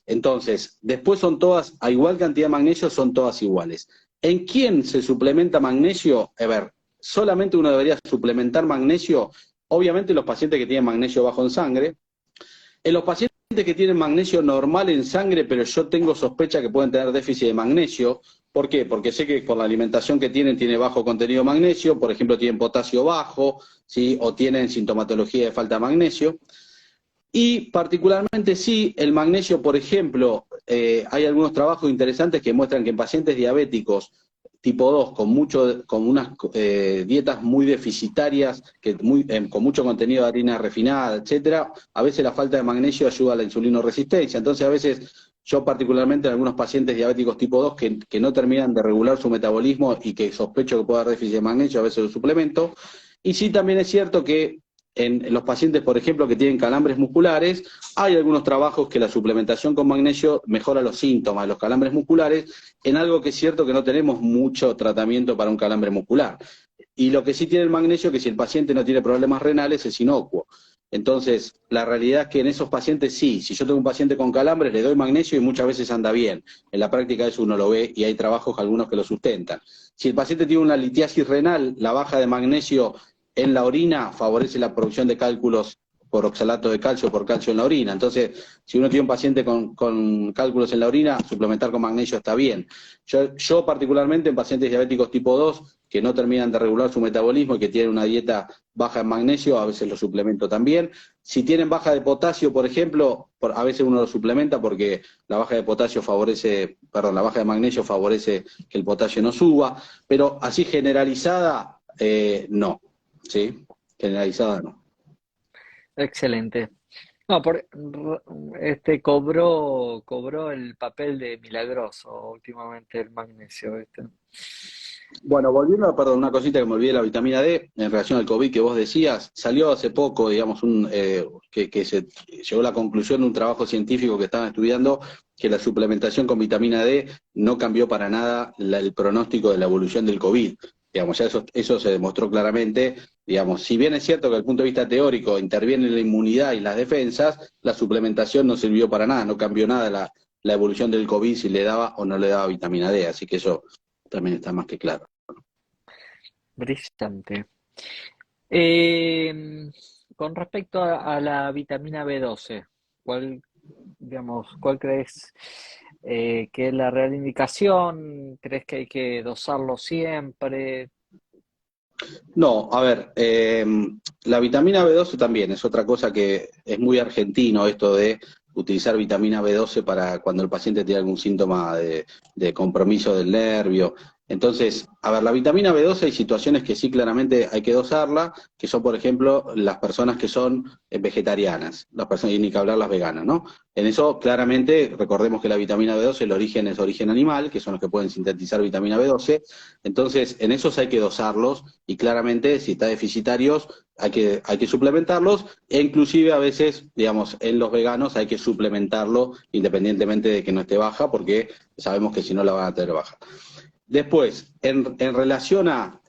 Entonces, después son todas, a igual cantidad de magnesio, son todas iguales. ¿En quién se suplementa magnesio? A ver, solamente uno debería suplementar magnesio, obviamente los pacientes que tienen magnesio bajo en sangre. En los pacientes que tienen magnesio normal en sangre, pero yo tengo sospecha que pueden tener déficit de magnesio. ¿Por qué? Porque sé que por la alimentación que tiene bajo contenido de magnesio, por ejemplo, tienen potasio bajo, ¿sí? O tienen sintomatología de falta de magnesio. Y particularmente sí, el magnesio, por ejemplo, hay algunos trabajos interesantes que muestran que en pacientes diabéticos tipo 2 con unas dietas muy deficitarias, con mucho contenido de harina refinada, etcétera, a veces la falta de magnesio ayuda a la insulinoresistencia. Entonces, a veces yo particularmente en algunos pacientes diabéticos tipo 2 que no terminan de regular su metabolismo y que sospecho que pueda haber déficit de magnesio, a veces lo suplemento. Y sí, también es cierto que en los pacientes, por ejemplo, que tienen calambres musculares, hay algunos trabajos que la suplementación con magnesio mejora los síntomas de los calambres musculares, en algo que es cierto que no tenemos mucho tratamiento para un calambre muscular. Y lo que sí tiene el magnesio es que si el paciente no tiene problemas renales es inocuo. Entonces, la realidad es que en esos pacientes sí, si yo tengo un paciente con calambres, le doy magnesio y muchas veces anda bien. En la práctica eso uno lo ve y hay trabajos algunos que lo sustentan. Si el paciente tiene una litiasis renal, la baja de magnesio en la orina favorece la producción de cálculos por oxalato de calcio, por calcio en la orina. Entonces, si uno tiene un paciente con cálculos en la orina, suplementar con magnesio está bien. Yo particularmente en pacientes diabéticos tipo 2, que no terminan de regular su metabolismo y que tienen una dieta baja en magnesio, a veces lo suplemento también. Si tienen baja de potasio, por ejemplo, a veces uno lo suplementa porque la baja de la baja de magnesio favorece que el potasio no suba, pero así generalizada, no. ¿Sí? Generalizada no. Excelente. No, cobró el papel de milagroso últimamente el magnesio, ¿viste? Bueno, volviendo a, perdón, una cosita que me olvidé, la vitamina D, en relación al COVID que vos decías, salió hace poco, digamos, que se llegó a la conclusión de un trabajo científico que estaban estudiando que la suplementación con vitamina D no cambió para nada el pronóstico de la evolución del COVID. Digamos, ya eso se demostró claramente. Digamos, si bien es cierto que desde el punto de vista teórico interviene la inmunidad y las defensas, la suplementación no sirvió para nada, no cambió nada la evolución del COVID si le daba o no le daba vitamina D, así que eso también está más que claro. brillante. Eh, con respecto a la vitamina B12, ¿cuál, digamos, cuál crees que es la real indicación? ¿Crees que hay que dosarlo siempre? No, a ver, la vitamina B12 también es otra cosa que es muy argentino, esto de utilizar vitamina B12 para cuando el paciente tiene algún síntoma de compromiso del nervio. Entonces, a ver, la vitamina B12 hay situaciones que sí claramente hay que dosarla, que son, por ejemplo, las personas que son vegetarianas, las personas, y ni que hablar las veganas, ¿no? En eso, claramente, recordemos que la vitamina B12, el origen es origen animal, que son los que pueden sintetizar vitamina B12. Entonces, en esos hay que dosarlos y claramente si está deficitarios hay que suplementarlos e inclusive a veces, digamos, en los veganos hay que suplementarlo independientemente de que no esté baja porque sabemos que si no la van a tener baja. Después, en relación a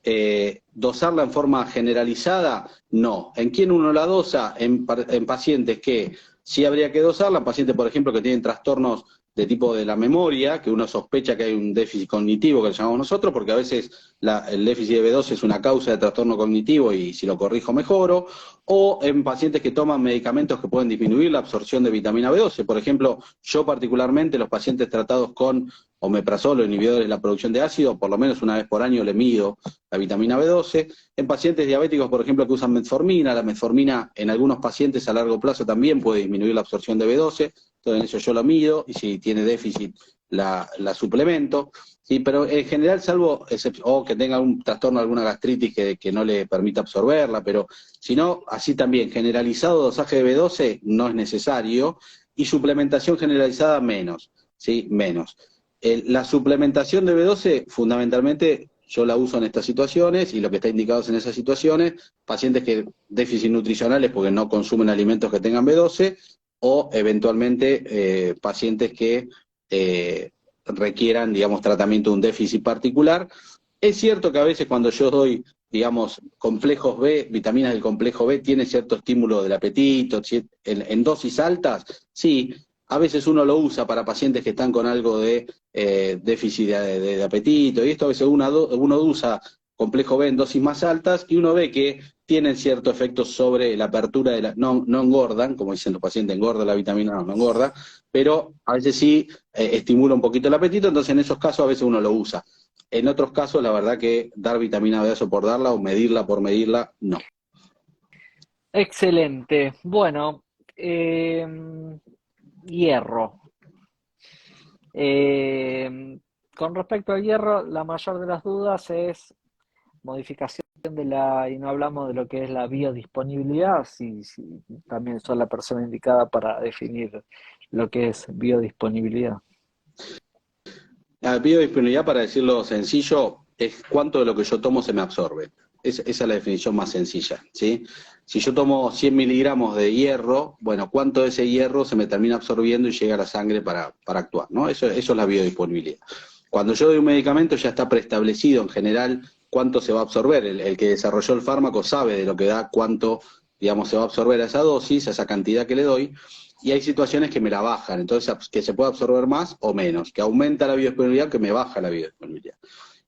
dosarla en forma generalizada, no. ¿En quién uno la dosa? En pacientes que sí habría que dosarla, en pacientes, por ejemplo, que tienen trastornos de tipo de la memoria, que uno sospecha que hay un déficit cognitivo, que le llamamos nosotros, porque a veces el déficit de B12 es una causa de trastorno cognitivo y si lo corrijo mejoro, o en pacientes que toman medicamentos que pueden disminuir la absorción de vitamina B12. Por ejemplo, yo particularmente, los pacientes tratados con omeprazol o inhibidores de la producción de ácido, por lo menos una vez por año le mido la vitamina B12. En pacientes diabéticos, por ejemplo, que usan metformina, la metformina en algunos pacientes a largo plazo también puede disminuir la absorción de B12, entonces eso yo lo mido y si tiene déficit la suplemento. Sí, pero en general, salvo o que tenga un trastorno, alguna gastritis que no le permita absorberla, pero si no, así también, generalizado dosaje de B12 no es necesario y suplementación generalizada menos, ¿sí? Menos. La suplementación de B12, fundamentalmente, yo la uso en estas situaciones y lo que está indicado en esas situaciones, pacientes que déficit nutricionales porque no consumen alimentos que tengan B12 o eventualmente pacientes que requieran, digamos, tratamiento de un déficit particular. Es cierto que a veces cuando yo doy, digamos, complejos B, vitaminas del complejo B, tiene cierto estímulo del apetito, en dosis altas, sí, a veces uno lo usa para pacientes que están con algo de déficit de apetito, y esto a veces uno usa complejo B en dosis más altas y uno ve que tienen cierto efecto sobre la apertura de la... No, no engordan, como dicen los pacientes, engorda la vitamina, no, no engorda, pero a veces sí estimula un poquito el apetito, entonces en esos casos a veces uno lo usa. En otros casos, la verdad que dar vitamina B por darla o medirla por medirla, no. Excelente. Bueno, hierro. Eh, con respecto al hierro, la mayor de las dudas es modificación de y no hablamos de lo que es la biodisponibilidad, si también son la persona indicada para definir lo que es biodisponibilidad. La biodisponibilidad, para decirlo sencillo, es cuánto de lo que yo tomo se me absorbe. Esa es la definición más sencilla, ¿sí? Si yo tomo 100 miligramos de hierro, bueno, ¿cuánto de ese hierro se me termina absorbiendo y llega a la sangre para actuar, ¿no? Eso es la biodisponibilidad. Cuando yo doy un medicamento ya está preestablecido en general cuánto se va a absorber. El que desarrolló el fármaco sabe de lo que da, cuánto, digamos, se va a absorber a esa dosis, a esa cantidad que le doy, y hay situaciones que me la bajan, entonces que se puede absorber más o menos, que aumenta la biodisponibilidad, que me baja la biodisponibilidad.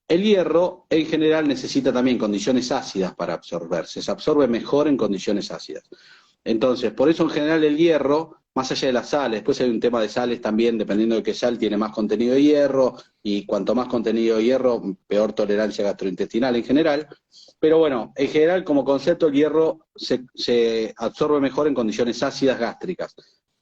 El hierro en general necesita también condiciones ácidas para absorberse, se absorbe mejor en condiciones ácidas. Entonces, por eso en general el hierro, más allá de las sales, después hay un tema de sales también, dependiendo de qué sal tiene más contenido de hierro, y cuanto más contenido de hierro, peor tolerancia gastrointestinal en general. Pero bueno, en general como concepto el hierro se absorbe mejor en condiciones ácidas gástricas.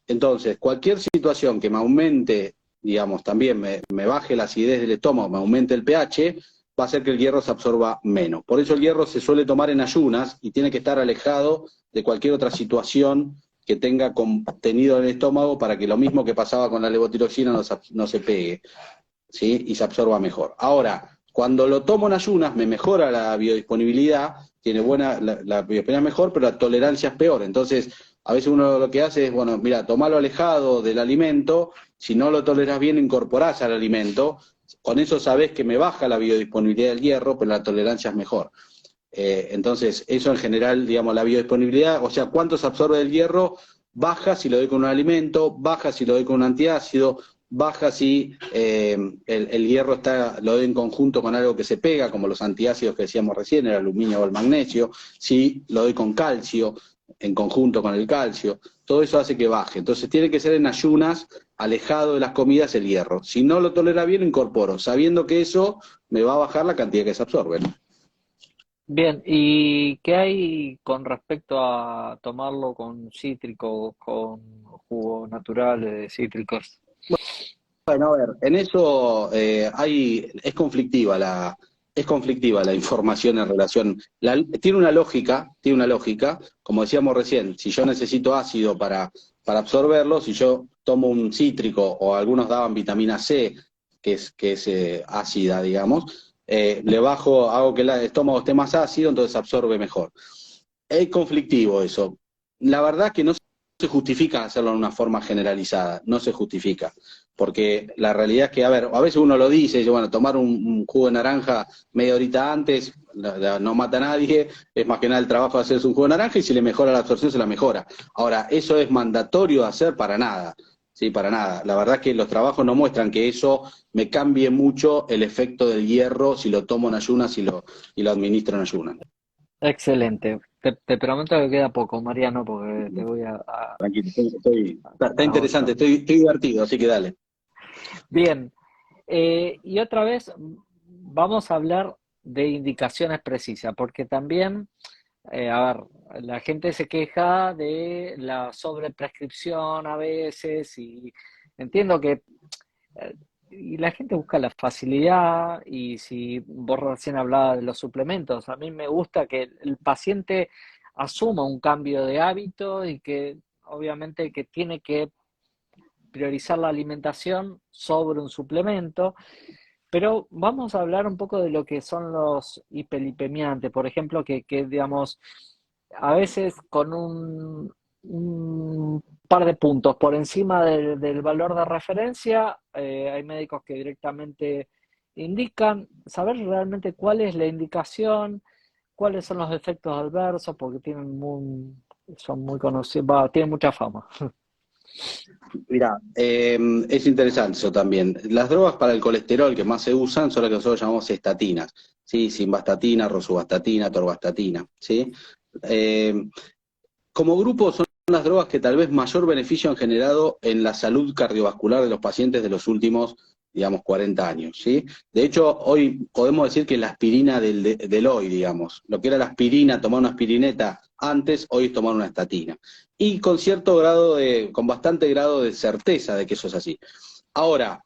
Entonces, cualquier situación que me aumente, digamos, también me baje la acidez del estómago, me aumente el pH, va a hacer que el hierro se absorba menos. Por eso el hierro se suele tomar en ayunas y tiene que estar alejado de cualquier otra situación que tenga contenido en el estómago para que lo mismo que pasaba con la levotiroxina no se pegue, ¿sí? Y se absorba mejor. Ahora, cuando lo tomo en ayunas me mejora la biodisponibilidad, tiene buena, la biodisponibilidad mejor, pero la tolerancia es peor. Entonces, a veces uno lo que hace es, bueno, mira, tomalo alejado del alimento, si no lo toleras bien, incorporás al alimento, con eso sabés que me baja la biodisponibilidad del hierro, pero la tolerancia es mejor. Entonces, eso en general, digamos, la biodisponibilidad, o sea, cuánto se absorbe del hierro, baja si lo doy con un alimento, baja si lo doy con un antiácido, baja si el hierro lo doy en conjunto con algo que se pega, como los antiácidos que decíamos recién, el aluminio o el magnesio, si lo doy con calcio, en conjunto con el calcio, todo eso hace que baje. Entonces tiene que ser en ayunas, alejado de las comidas el hierro. Si no lo tolera bien, lo incorporo, sabiendo que eso me va a bajar la cantidad que se absorbe, ¿no? Bien, ¿y qué hay con respecto a tomarlo con cítrico, con jugos naturales de cítricos? Bueno, a ver, en eso es conflictiva la información en relación. Tiene una lógica, como decíamos recién, si yo necesito ácido para absorberlo, si yo tomo un cítrico o algunos daban vitamina C, que es ácida, digamos, le bajo, hago que el estómago esté más ácido, entonces absorbe mejor. Es conflictivo eso. La verdad es que no se justifica hacerlo en una forma generalizada, no se justifica. Porque la realidad es que, a ver, a veces uno lo dice, bueno, tomar un jugo de naranja media horita antes no mata a nadie, es más que nada el trabajo de hacerse un jugo de naranja y si le mejora la absorción se la mejora. Ahora, ¿eso es mandatorio hacer? Para nada, sí, para nada. La verdad es que los trabajos no muestran que eso me cambie mucho el efecto del hierro si lo tomo en ayunas y lo administro en ayunas. Excelente. Te prometo que queda poco, Mariano, porque te voy Tranquilo, está a interesante, otro. estoy divertido, así que dale. Bien, y otra vez vamos a hablar de indicaciones precisas, porque también, a ver, la gente se queja de la sobreprescripción a veces y entiendo que y la gente busca la facilidad y si vos recién hablabas de los suplementos, a mí me gusta que el paciente asuma un cambio de hábito y que obviamente que tiene que priorizar la alimentación sobre un suplemento, pero vamos a hablar un poco de lo que son los hiperlipemiantes, por ejemplo, que digamos, a veces con un par de puntos por encima del valor de referencia, hay médicos que directamente indican saber realmente cuál es la indicación, cuáles son los efectos adversos, porque son muy conocidos, tienen mucha fama. Mira, es interesante eso también. Las drogas para el colesterol que más se usan son las que nosotros llamamos estatinas, ¿sí? Simvastatina, rosuvastatina, torvastatina, ¿sí? Eh, Como grupo son las drogas que tal vez mayor beneficio han generado en la salud cardiovascular de los pacientes de los últimos, digamos, 40 años, ¿sí? De hecho, hoy podemos decir que la aspirina del hoy, digamos, lo que era la aspirina, tomar una aspirineta antes, hoy es tomar una estatina. Y con bastante grado de certeza de que eso es así. Ahora,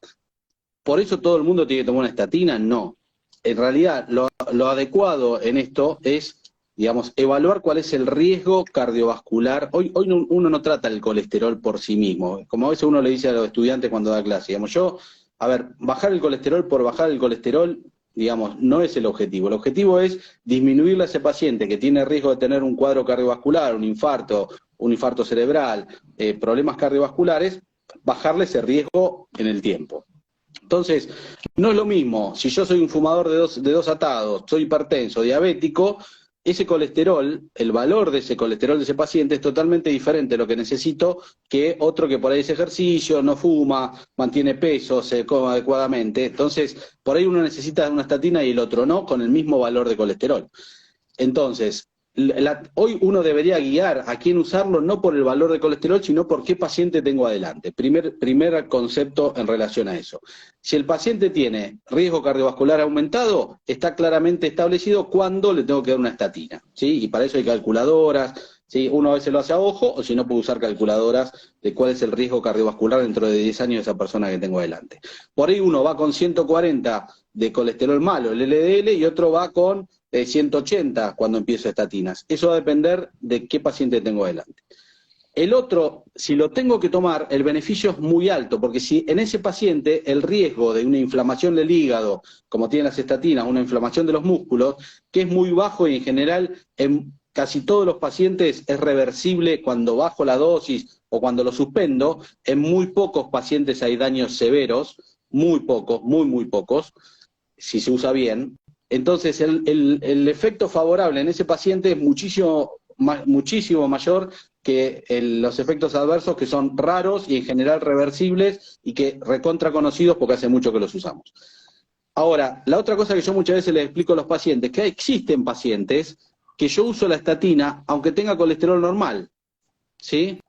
¿por eso todo el mundo tiene que tomar una estatina? No. En realidad, lo adecuado en esto es, digamos, evaluar cuál es el riesgo cardiovascular. Hoy uno no trata el colesterol por sí mismo. Como a veces uno le dice a los estudiantes cuando da clase, digamos, a ver, bajar el colesterol por bajar el colesterol, digamos, no es el objetivo. El objetivo es disminuirle a ese paciente que tiene riesgo de tener un cuadro cardiovascular, un infarto cerebral, problemas cardiovasculares, bajarle ese riesgo en el tiempo. Entonces, no es lo mismo, si yo soy un fumador de dos atados, soy hipertenso, diabético, ese colesterol, el valor de ese colesterol de ese paciente es totalmente diferente a lo que necesito que otro que por ahí hace ejercicio, no fuma, mantiene peso, se come adecuadamente. Entonces, por ahí uno necesita una estatina y el otro no, con el mismo valor de colesterol. Entonces, hoy uno debería guiar a quién usarlo no por el valor de colesterol, sino por qué paciente tengo adelante. Primer concepto en relación a eso. Si el paciente tiene riesgo cardiovascular aumentado, está claramente establecido cuándo le tengo que dar una estatina, ¿sí? Y para eso hay calculadoras, ¿sí? Uno a veces lo hace a ojo, o si no puede usar calculadoras de cuál es el riesgo cardiovascular dentro de 10 años de esa persona que tengo adelante. Por ahí uno va con 140 de colesterol malo, el LDL, y otro va con 180 cuando empiezo estatinas. Eso va a depender de qué paciente tengo adelante. El otro, si lo tengo que tomar, el beneficio es muy alto, porque si en ese paciente el riesgo de una inflamación del hígado, como tienen las estatinas, una inflamación de los músculos, que es muy bajo y en general en casi todos los pacientes es reversible cuando bajo la dosis o cuando lo suspendo, en muy pocos pacientes hay daños severos, muy pocos, muy pocos, si se usa bien. Entonces el efecto favorable en ese paciente es muchísimo mayor que los efectos adversos que son raros y en general reversibles y que recontra conocidos porque hace mucho que los usamos. Ahora, la otra cosa que yo muchas veces les explico a los pacientes, que existen pacientes que yo uso la estatina aunque tenga colesterol normal, ¿sí?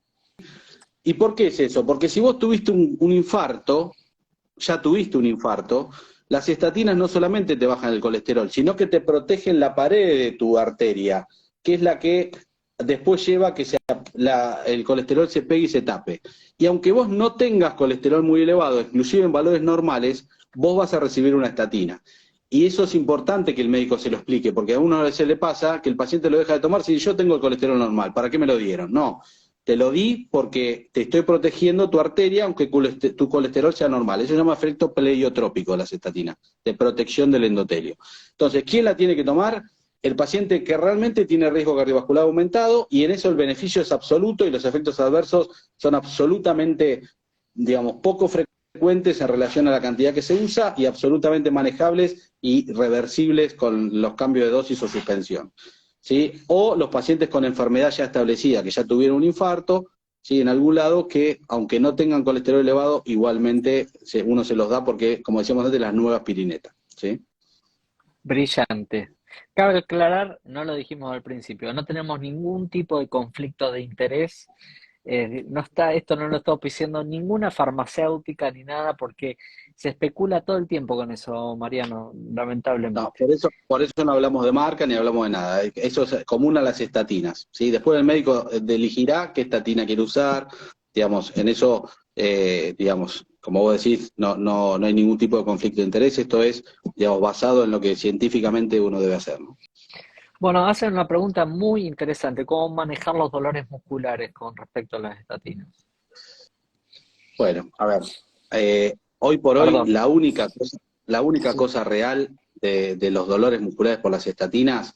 ¿Y por qué es eso? Porque si vos tuviste un infarto, ya tuviste un infarto, las estatinas no solamente te bajan el colesterol, sino que te protegen la pared de tu arteria, que es la que después lleva a que el colesterol se pegue y se tape. Y aunque vos no tengas colesterol muy elevado, inclusive en valores normales, vos vas a recibir una estatina. Y eso es importante que el médico se lo explique, porque a uno se le pasa que el paciente lo deja de tomar si yo tengo el colesterol normal, ¿para qué me lo dieron? No, te lo di porque te estoy protegiendo tu arteria, aunque tu colesterol sea normal. Eso se llama efecto pleiotrópico, las estatinas, de protección del endotelio. Entonces, ¿quién la tiene que tomar? El paciente que realmente tiene riesgo cardiovascular aumentado, y en eso el beneficio es absoluto y los efectos adversos son absolutamente, digamos, poco frecuentes en relación a la cantidad que se usa y absolutamente manejables y reversibles con los cambios de dosis o suspensión, ¿sí? O los pacientes con enfermedad ya establecida, que ya tuvieron un infarto, ¿sí? En algún lado, que aunque no tengan colesterol elevado, igualmente uno se los da porque, como decíamos antes, las nuevas pirinetas, ¿sí? Brillante. Cabe aclarar, no lo dijimos al principio, no tenemos ningún tipo de conflicto de interés. Esto no lo está auspiciando ninguna farmacéutica ni nada, porque se especula todo el tiempo con eso, Mariano, No, lamentablemente. por eso no hablamos de marca ni hablamos de nada. Eso es común a las estatinas, ¿sí? Después el médico elegirá qué estatina quiere usar, digamos, en eso, digamos, como vos decís, no hay ningún tipo de conflicto de interés. Esto es, digamos, basado en lo que científicamente uno debe hacer, ¿no? Bueno, hacen una pregunta muy interesante: ¿cómo manejar los dolores musculares con respecto a las estatinas? Bueno, a ver, hoy por hoy Perdón. la única Sí. cosa real de los dolores musculares por las estatinas,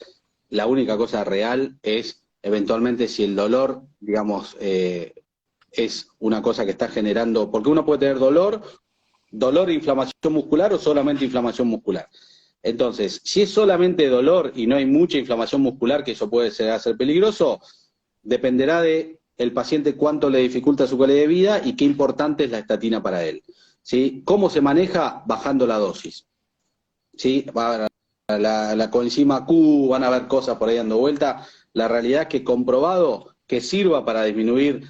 la única cosa real es eventualmente si el dolor, digamos, es una cosa que está generando, porque uno puede tener dolor e inflamación muscular o solamente inflamación muscular. Entonces, si es solamente dolor y no hay mucha inflamación muscular, que eso puede ser peligroso, dependerá de el paciente cuánto le dificulta su calidad de vida y qué importante es la estatina para él, ¿sí? ¿Cómo se maneja? Bajando la dosis, ¿sí? La coenzima Q, van a haber cosas por ahí dando vuelta. La realidad es que comprobado que sirva para disminuir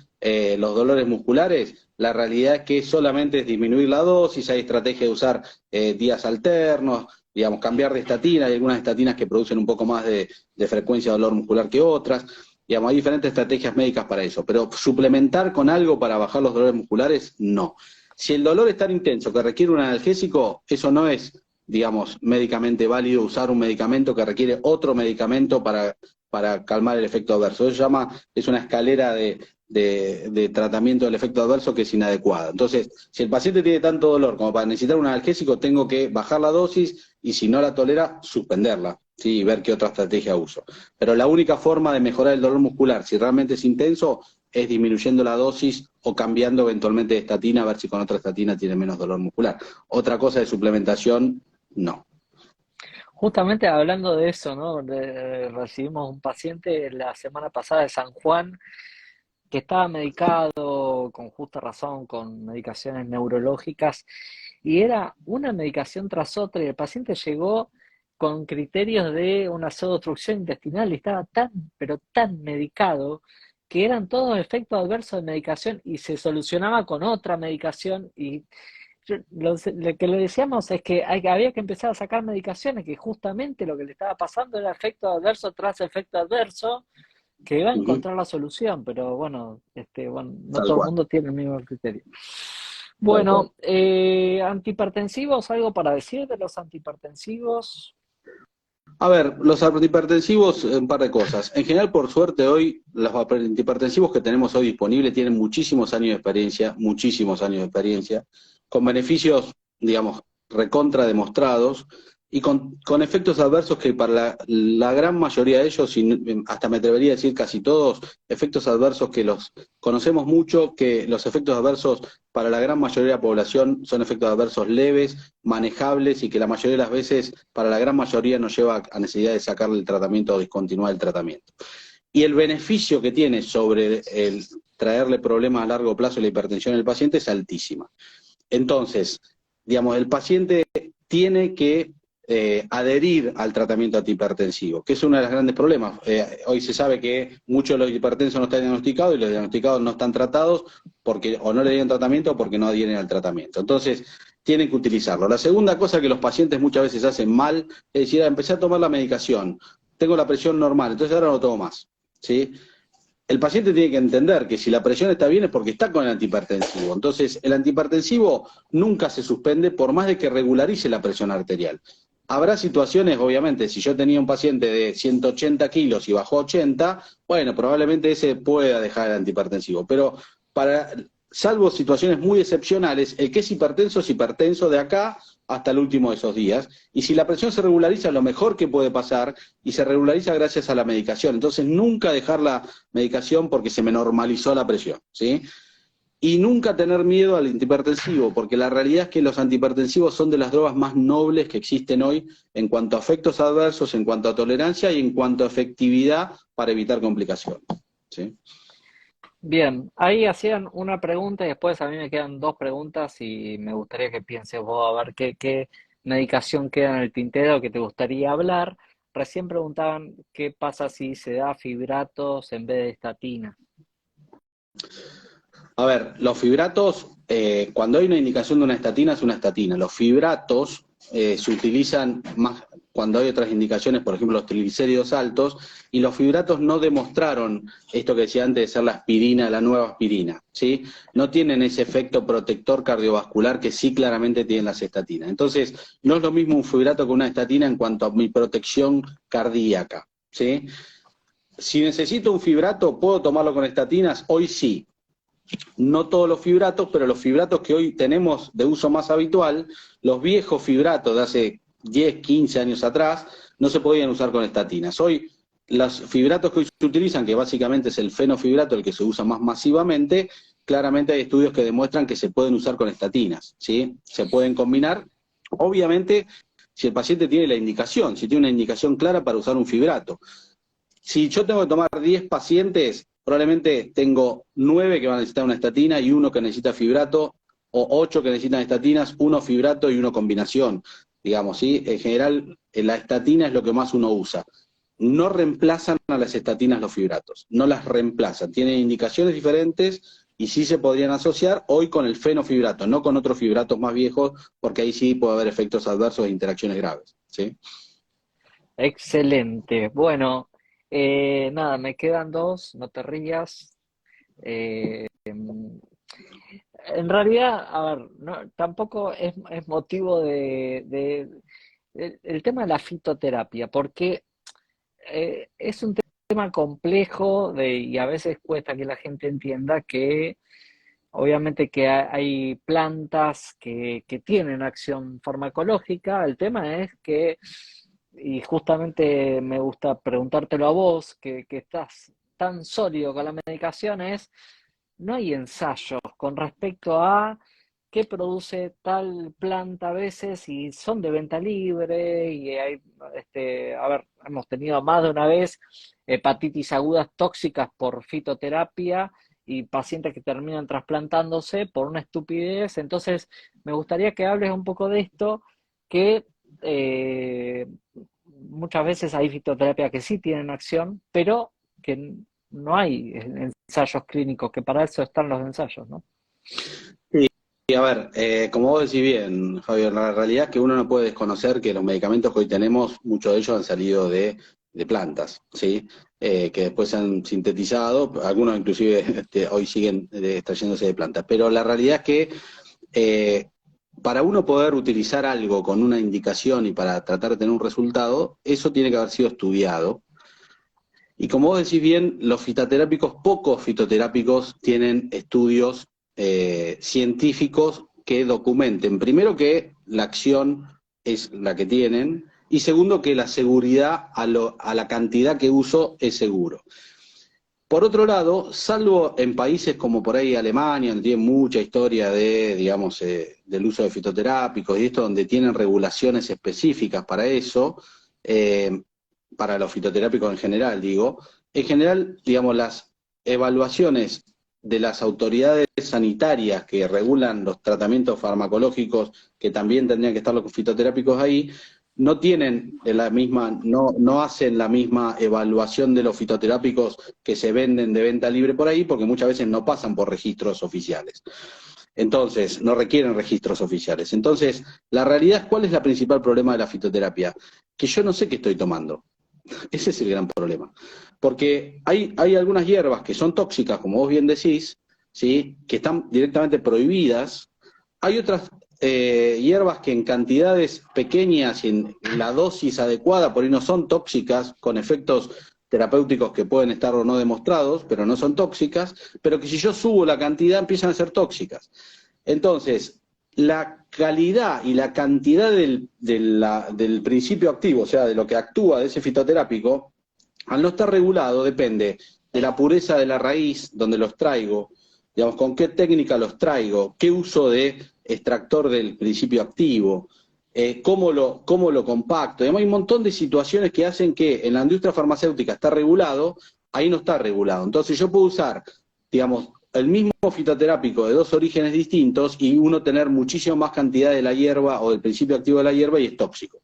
los dolores musculares, la realidad es que solamente es disminuir la dosis, hay estrategia de usar días alternos, digamos, cambiar de estatina, hay algunas estatinas que producen un poco más de frecuencia de dolor muscular que otras, digamos, hay diferentes estrategias médicas para eso, pero suplementar con algo para bajar los dolores musculares, no. Si el dolor es tan intenso que requiere un analgésico, eso no es, digamos, médicamente válido usar un medicamento que requiere otro medicamento para calmar el efecto adverso. Eso se llama, es una escalera de tratamiento del efecto adverso que es inadecuada. Entonces, si el paciente tiene tanto dolor como para necesitar un analgésico, tengo que bajar la dosis y si no la tolera, suspenderla, ¿sí? Y ver qué otra estrategia uso. Pero la única forma de mejorar el dolor muscular, si realmente es intenso, es disminuyendo la dosis o cambiando eventualmente de estatina, a ver si con otra estatina tiene menos dolor muscular. Otra cosa de suplementación, no. Justamente hablando de eso, ¿no? Recibimos un paciente la semana pasada de San Juan que estaba medicado con justa razón con medicaciones neurológicas, y era una medicación tras otra, y el paciente llegó con criterios de una pseudoobstrucción intestinal y estaba tan, pero tan medicado, que eran todos efectos adversos de medicación y se solucionaba con otra medicación. Y lo que le decíamos es que había que empezar a sacar medicaciones, que justamente lo que le estaba pasando era efecto adverso tras efecto adverso, que iba a Ujú. encontrar la solución, pero bueno, bueno, no Tal todo el cual, mundo tiene el mismo criterio. tal cual. Bueno, antihipertensivos, ¿algo para decir de los antihipertensivos? A ver, los antihipertensivos, un par de cosas. En general, por suerte, hoy los antihipertensivos que tenemos hoy disponibles tienen muchísimos años de experiencia, con beneficios, digamos, recontra demostrados y con efectos adversos que para la gran mayoría de ellos, y hasta me atrevería a decir casi todos, efectos adversos que los conocemos mucho, que los efectos adversos para la gran mayoría de la población son efectos adversos leves, manejables y que la mayoría de las veces, para la gran mayoría, nos lleva a necesidad de sacarle el tratamiento o discontinuar el tratamiento. y el beneficio que tiene sobre el traerle problemas a largo plazo la hipertensión al paciente es altísima. Entonces, digamos, el paciente tiene que adherir al tratamiento antihipertensivo, que es uno de los grandes problemas. Hoy se sabe que muchos de los hipertensos no están diagnosticados y los diagnosticados no están tratados porque o no le dieron tratamiento o porque no adhieren al tratamiento. Entonces, tienen que utilizarlo. La segunda cosa que los pacientes muchas veces hacen mal es decir, empecé a tomar la medicación, tengo la presión normal, entonces ahora no tomo más, ¿sí? El paciente tiene que entender que si la presión está bien es porque está con el antihipertensivo. Entonces, el antihipertensivo nunca se suspende por más de que regularice la presión arterial. Habrá situaciones, obviamente, si yo tenía un paciente de 180 kilos y bajó 80, bueno, probablemente ese pueda dejar el antihipertensivo. Pero salvo situaciones muy excepcionales, el que es hipertenso de acá hasta el último de esos días. Y si la presión se regulariza, lo mejor que puede pasar, y se regulariza gracias a la medicación. Entonces, nunca dejar la medicación porque se me normalizó la presión, ¿sí? Y nunca tener miedo al antihipertensivo, porque la realidad es que los antihipertensivos son de las drogas más nobles que existen hoy en cuanto a efectos adversos, en cuanto a tolerancia y en cuanto a efectividad para evitar complicaciones, ¿sí? Bien, ahí hacían una pregunta y después a mí me quedan dos preguntas y me gustaría que pienses vos a ver qué medicación queda en el tintero que te gustaría hablar. Recién preguntaban qué pasa si se da fibratos en vez de estatina. A ver, los fibratos, cuando hay una indicación de una estatina, es una estatina. Los fibratos se utilizan más cuando hay otras indicaciones, por ejemplo, los triglicéridos altos, y los fibratos no demostraron esto que decía antes de ser la aspirina, la nueva aspirina, ¿sí? No tienen ese efecto protector cardiovascular que sí claramente tienen las estatinas. Entonces, no es lo mismo un fibrato que una estatina en cuanto a mi protección cardíaca, ¿sí? Si necesito un fibrato, ¿puedo tomarlo con estatinas? Hoy sí. No todos los fibratos, pero los fibratos que hoy tenemos de uso más habitual, los viejos fibratos de hace 10, 15 años atrás, no se podían usar con estatinas. Hoy, los fibratos que hoy se utilizan, que básicamente es el fenofibrato, el que se usa más masivamente, claramente hay estudios que demuestran que se pueden usar con estatinas, ¿sí? Se pueden combinar, obviamente, si el paciente tiene la indicación, si tiene una indicación clara para usar un fibrato. Si yo tengo que tomar 10 pacientes, probablemente tengo 9 que van a necesitar una estatina y uno que necesita fibrato, o 8 que necesitan estatinas, uno fibrato y uno combinación, digamos, ¿sí? En general, la estatina es lo que más uno usa. No reemplazan a las estatinas los fibratos, no las reemplazan. Tienen indicaciones diferentes y sí se podrían asociar hoy con el fenofibrato, no con otros fibratos más viejos, porque ahí sí puede haber efectos adversos e interacciones graves, ¿sí? Excelente. Bueno, nada, me quedan dos, no te rías. En realidad, a ver, tampoco es motivo el tema de la fitoterapia, porque es un tema complejo y a veces cuesta que la gente entienda que obviamente que hay plantas que tienen acción farmacológica. El tema es que, y justamente me gusta preguntártelo a vos, que estás tan sólido con la medicación, no hay ensayos con respecto a qué produce tal planta a veces y son de venta libre y hay, a ver, hemos tenido más de una vez hepatitis agudas tóxicas por fitoterapia y pacientes que terminan trasplantándose por una estupidez. Entonces, me gustaría que hables un poco de esto, que eh, muchas veces hay fitoterapia que sí tienen acción, pero que no hay ensayos clínicos, que para eso están los ensayos, ¿no? Y a ver, como vos decís bien, Fabio, la realidad es que uno no puede desconocer que los medicamentos que hoy tenemos, muchos de ellos han salido de plantas, ¿sí? Que después se han sintetizado, algunos inclusive hoy siguen extrayéndose de plantas. Pero la realidad es que para uno poder utilizar algo con una indicación y para tratar de tener un resultado, eso tiene que haber sido estudiado. Y como vos decís bien, los fitoterápicos, pocos fitoterápicos tienen estudios científicos que documenten, primero que la acción es la que tienen, y segundo que la seguridad a la cantidad que uso es seguro. Por otro lado, salvo en países como por ahí Alemania, donde tienen mucha historia de, digamos, del uso de fitoterápicos y esto, donde tienen regulaciones específicas para eso, para los fitoterápicos en general, digo, en general, digamos, las evaluaciones de las autoridades sanitarias que regulan los tratamientos farmacológicos, que también tendrían que estar los fitoterápicos ahí, no tienen la misma, no hacen la misma evaluación de los fitoterápicos que se venden de venta libre por ahí, porque muchas veces no pasan por registros oficiales. Entonces, no requieren registros oficiales. Entonces, la realidad es, ¿cuál es el principal problema de la fitoterapia? Que yo no sé qué estoy tomando. Ese es el gran problema. Porque hay algunas hierbas que son tóxicas, como vos bien decís, ¿sí? Que están directamente prohibidas. Hay otras hierbas que en cantidades pequeñas y en la dosis adecuada por ahí no son tóxicas, con efectos terapéuticos que pueden estar o no demostrados, pero no son tóxicas, pero que si yo subo la cantidad empiezan a ser tóxicas. Entonces, la calidad y la cantidad del principio activo, o sea, de lo que actúa de ese fitoterápico, al no estar regulado, depende de la pureza de la raíz, donde los traigo, digamos, con qué técnica los traigo, qué uso de extractor del principio activo, cómo lo compacto. Digamos, hay un montón de situaciones que hacen que en la industria farmacéutica está regulado, ahí no está regulado. Entonces yo puedo usar, digamos, el mismo fitoterápico de dos orígenes distintos y uno tener muchísimo más cantidad de la hierba o del principio activo de la hierba y es tóxico.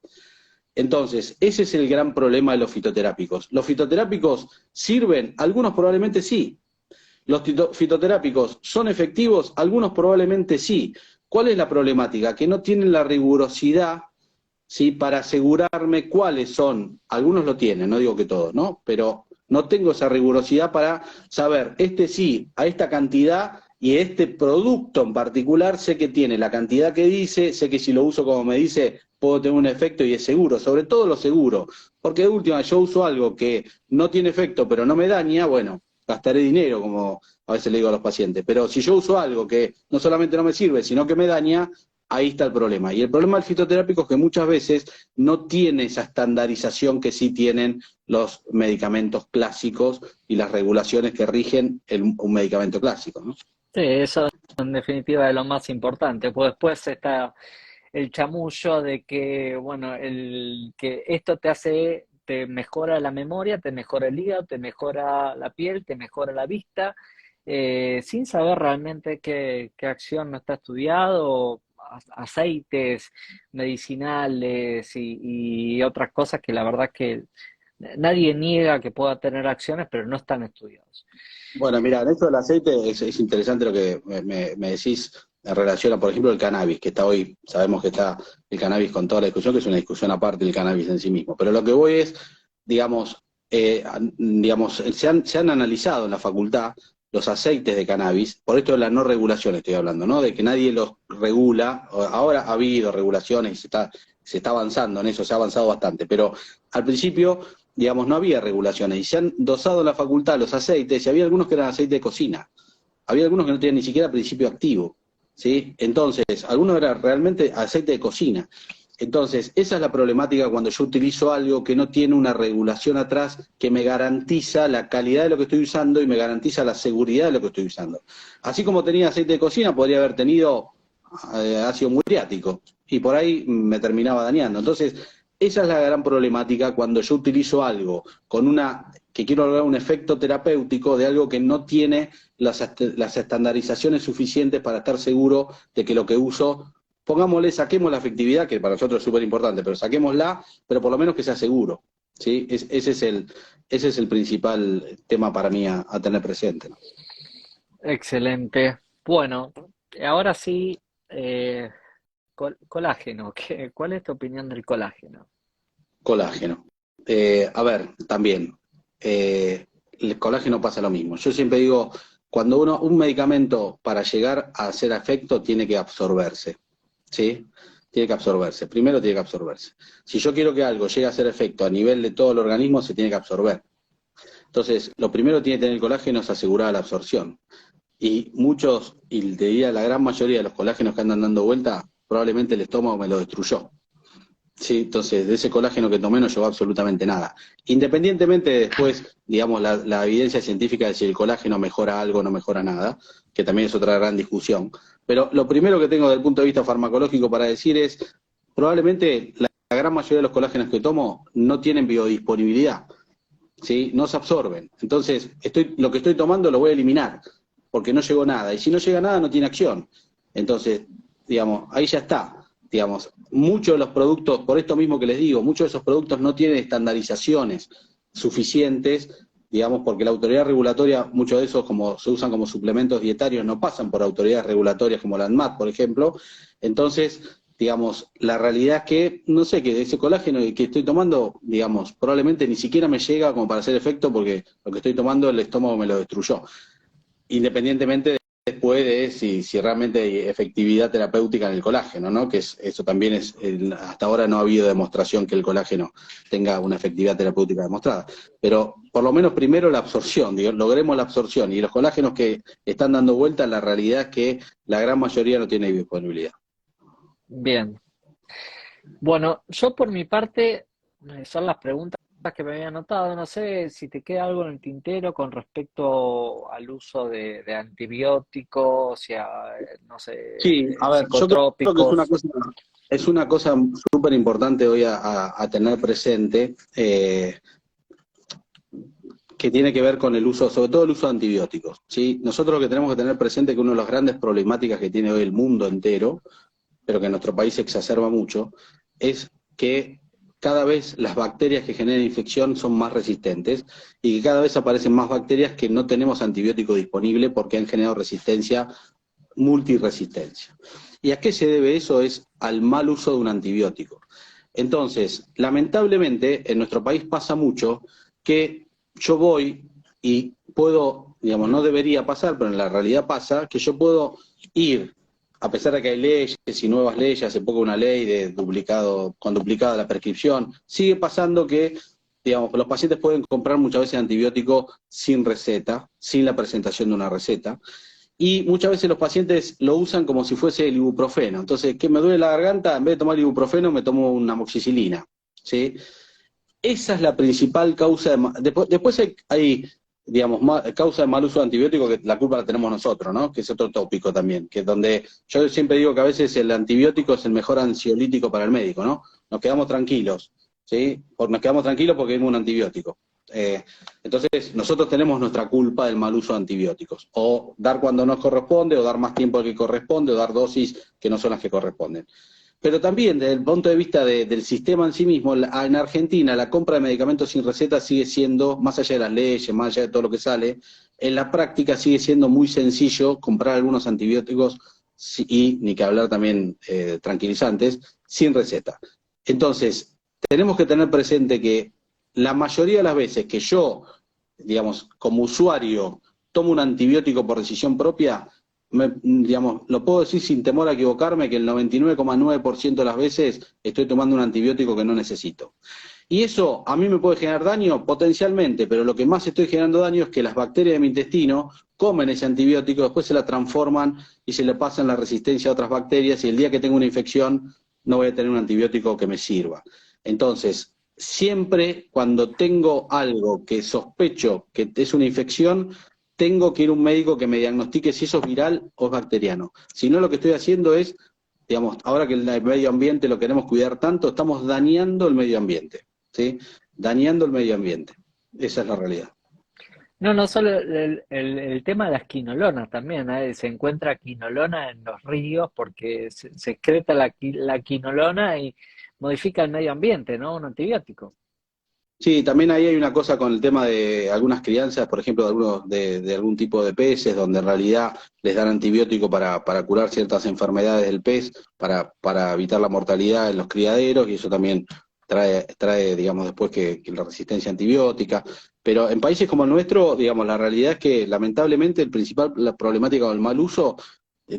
Entonces, ese es el gran problema de los fitoterápicos. ¿Los fitoterápicos sirven? Algunos probablemente sí. ¿Los fitoterápicos son efectivos? Algunos probablemente sí. ¿Cuál es la problemática? Que no tienen la rigurosidad, ¿sí? Para asegurarme cuáles son. Algunos lo tienen, no digo que todos, ¿no? Pero no tengo esa rigurosidad para saber, este sí, a esta cantidad y este producto en particular sé que tiene la cantidad que dice, sé que si lo uso como me dice puedo tener un efecto y es seguro, sobre todo lo seguro, porque de última yo uso algo que no tiene efecto pero no me daña, bueno, gastaré dinero como a veces le digo a los pacientes, pero si yo uso algo que no solamente no me sirve, sino que me daña, ahí está el problema. Y el problema del fitoterápico es que muchas veces no tiene esa estandarización que sí tienen los medicamentos clásicos y las regulaciones que rigen un medicamento clásico, ¿no? Sí, eso en definitiva es lo más importante, pues después está el chamullo de que, bueno, que esto te hace, te mejora la memoria, te mejora el hígado, te mejora la piel, te mejora la vista, sin saber realmente qué acción no está estudiado, aceites medicinales y otras cosas que la verdad que nadie niega que pueda tener acciones, pero no están estudiados. Bueno, mira, en esto del aceite es interesante lo que me decís en relación a, por ejemplo, el cannabis, que está hoy, sabemos que está el cannabis con toda la discusión, que es una discusión aparte del cannabis en sí mismo. Pero lo que voy es, digamos, se han analizado en la facultad los aceites de cannabis, por esto de la no regulación estoy hablando, ¿no? De que nadie los regula. Ahora ha habido regulaciones y se está avanzando en eso, se ha avanzado bastante, pero al principio, digamos, no había regulaciones y se han dosado en la facultad los aceites y había algunos que eran aceite de cocina, había algunos que no tenían ni siquiera principio activo, ¿sí? Entonces, algunos eran realmente aceite de cocina. Entonces, esa es la problemática cuando yo utilizo algo que no tiene una regulación atrás que me garantiza la calidad de lo que estoy usando y me garantiza la seguridad de lo que estoy usando. Así como tenía aceite de cocina, podría haber tenido ácido muriático y por ahí me terminaba dañando. Entonces, esa es la gran problemática cuando yo utilizo algo que quiero lograr un efecto terapéutico de algo que no tiene las estandarizaciones suficientes para estar seguro de que lo que uso, pongámosle, saquemos la efectividad, que para nosotros es súper importante, pero saquémosla, pero por lo menos que sea seguro, ¿sí? Ese es el principal tema para mí a tener presente, ¿no? Excelente. Bueno, ahora sí, eh, colágeno. ¿Cuál es tu opinión del colágeno? Colágeno. A ver, también, el colágeno pasa lo mismo. Yo siempre digo, cuando un medicamento para llegar a hacer efecto tiene que absorberse, ¿sí? Tiene que absorberse. Primero tiene que absorberse. Si yo quiero que algo llegue a hacer efecto a nivel de todo el organismo, se tiene que absorber. Entonces, lo primero que tiene que tener el colágeno es asegurar la absorción. Y muchos, y te diría la gran mayoría de los colágenos que andan dando vuelta, probablemente el estómago me lo destruyó. Sí, entonces de ese colágeno que tomé no llegó absolutamente nada. Independientemente de después, digamos, la evidencia científica de si el colágeno mejora algo o no mejora nada, que también es otra gran discusión. Pero lo primero que tengo desde el punto de vista farmacológico para decir es, probablemente la gran mayoría de los colágenos que tomo no tienen biodisponibilidad. ¿sí? No se absorben. Entonces, lo que estoy tomando lo voy a eliminar, porque no llegó nada. Y si no llega nada, no tiene acción. Entonces, digamos, ahí ya está. Digamos, muchos de los productos, por esto mismo que les digo, muchos de esos productos no tienen estandarizaciones suficientes, digamos, porque la autoridad regulatoria, muchos de esos como se usan como suplementos dietarios, no pasan por autoridades regulatorias como la ANMAT, por ejemplo. Entonces, digamos, la realidad es que, no sé, que ese colágeno que estoy tomando, digamos, probablemente ni siquiera me llega como para hacer efecto porque lo que estoy tomando el estómago me lo destruyó. Independientemente después de si realmente hay efectividad terapéutica en el colágeno, ¿no? Que eso también hasta ahora no ha habido demostración que el colágeno tenga una efectividad terapéutica demostrada. Pero por lo menos primero la absorción, digo, logremos la absorción. Y los colágenos que están dando vuelta, la realidad es que la gran mayoría no tiene disponibilidad. Bien. Bueno, yo por mi parte, son las preguntas que me había anotado. No sé si te queda algo en el tintero con respecto al uso de antibióticos, no sé, Sí, a ver, yo creo que psicotrópicos. es una cosa súper importante hoy a tener presente, que tiene que ver con el uso, sobre todo el uso de antibióticos, ¿sí? Nosotros lo que tenemos que tener presente es que una de las grandes problemáticas que tiene hoy el mundo entero, pero que en nuestro país se exacerba mucho, es que cada vez las bacterias que generan infección son más resistentes y que cada vez aparecen más bacterias que no tenemos antibiótico disponible porque han generado resistencia, multiresistencia. ¿Y a qué se debe eso? Es al mal uso de un antibiótico. Entonces, lamentablemente, en nuestro país pasa mucho que yo voy y puedo, digamos, no debería pasar, pero en la realidad pasa, que yo puedo ir, a pesar de que hay leyes y nuevas leyes, hace poco una ley de duplicado, con duplicada la prescripción, sigue pasando que, digamos, los pacientes pueden comprar muchas veces antibiótico sin receta, sin la presentación de una receta, y muchas veces los pacientes lo usan como si fuese el ibuprofeno. Entonces, ¿qué me duele la garganta? En vez de tomar ibuprofeno, me tomo una amoxicilina, ¿sí? Esa es la principal causa de... Después hay, digamos, causa de mal uso de antibióticos que la culpa la tenemos nosotros, ¿no? Que es otro tópico también, que es donde yo siempre digo que a veces el antibiótico es el mejor ansiolítico para el médico, ¿no? Nos quedamos tranquilos, ¿sí? Nos quedamos tranquilos porque vimos un antibiótico. Entonces, nosotros tenemos nuestra culpa del mal uso de antibióticos. O dar cuando nos corresponde, o dar más tiempo del que corresponde, o dar dosis que no son las que corresponden. Pero también desde el punto de vista del sistema en sí mismo, en Argentina la compra de medicamentos sin receta sigue siendo, más allá de las leyes, más allá de todo lo que sale, en la práctica sigue siendo muy sencillo comprar algunos antibióticos y ni que hablar también tranquilizantes, sin receta. Entonces, tenemos que tener presente que la mayoría de las veces que yo, digamos, como usuario, tomo un antibiótico por decisión propia, digamos, lo puedo decir sin temor a equivocarme, que el 99,9% de las veces estoy tomando un antibiótico que no necesito. Y eso a mí me puede generar daño potencialmente, pero lo que más estoy generando daño es que las bacterias de mi intestino comen ese antibiótico, después se la transforman y se le pasan la resistencia a otras bacterias y el día que tengo una infección no voy a tener un antibiótico que me sirva. Entonces, siempre cuando tengo algo que sospecho que es una infección, tengo que ir a un médico que me diagnostique si eso es viral o es bacteriano. Si no, lo que estoy haciendo es, digamos, ahora que el medio ambiente lo queremos cuidar tanto, estamos dañando el medio ambiente, ¿sí? Dañando el medio ambiente. Esa es la realidad. No, no solo el tema de las quinolonas también, ¿eh? Se encuentra quinolona en los ríos porque se excreta la quinolona y modifica el medio ambiente, ¿no? Un antibiótico. Sí, también ahí hay una cosa con el tema de algunas crianzas, por ejemplo, de algún tipo de peces, donde en realidad les dan antibiótico para curar ciertas enfermedades del pez, para evitar la mortalidad en los criaderos, y eso también trae digamos, después que la resistencia antibiótica. Pero en países como el nuestro, digamos, la realidad es que lamentablemente la problemática del mal uso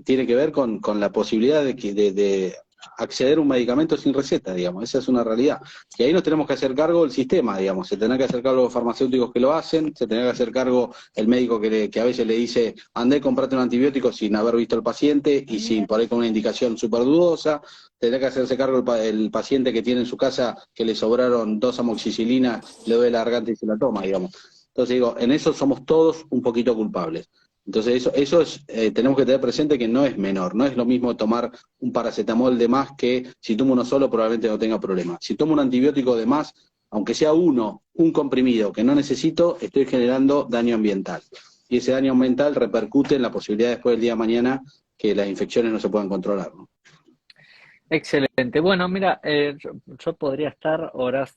tiene que ver con la posibilidad de acceder a un medicamento sin receta, digamos, esa es una realidad. Y ahí nos tenemos que hacer cargo del sistema, digamos, se tendrá que hacer cargo los farmacéuticos que lo hacen, se tendrá que hacer cargo el médico que a veces le dice, andé, comprate un antibiótico sin haber visto al paciente y sin por ahí con una indicación súper dudosa, tendrá que hacerse cargo el paciente que tiene en su casa que le sobraron 2 amoxicilinas, le duele la garganta y se la toma, digamos. Entonces digo, en eso somos todos un poquito culpables. Entonces eso es, tenemos que tener presente que no es menor, no es lo mismo tomar un paracetamol de más que si tomo uno solo probablemente no tenga problema. Si tomo un antibiótico de más, aunque sea un comprimido que no necesito, estoy generando daño ambiental. Y ese daño ambiental repercute en la posibilidad después del día de mañana que las infecciones no se puedan controlar, ¿no? Excelente. Bueno, mira, yo podría estar horas.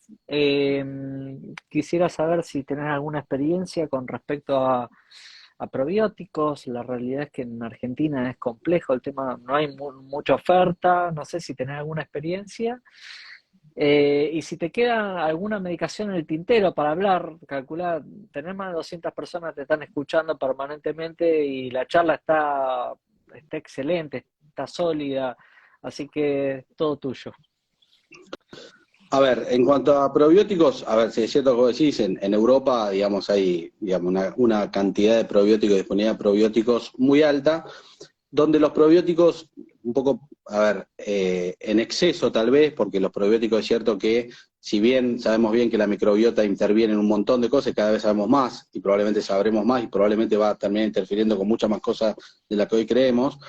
Quisiera saber si tenés alguna experiencia con respecto a probióticos. La realidad es que en Argentina es complejo el tema, no hay mucha oferta. No sé si tenés alguna experiencia. Y si te queda alguna medicación en el tintero para hablar, calcular, tener más de 200 personas te están escuchando permanentemente y la charla está excelente, está sólida, así que todo tuyo. A ver, en cuanto a probióticos, a ver, si es cierto que vos decís, en Europa, digamos, hay digamos, una cantidad de probióticos, disponibilidad de probióticos muy alta, donde los probióticos, un poco, a ver, en exceso tal vez, porque los probióticos es cierto que, si bien sabemos bien que la microbiota interviene en un montón de cosas, cada vez sabemos más, y probablemente sabremos más, y probablemente va a terminar interfiriendo con muchas más cosas de las que hoy creemos,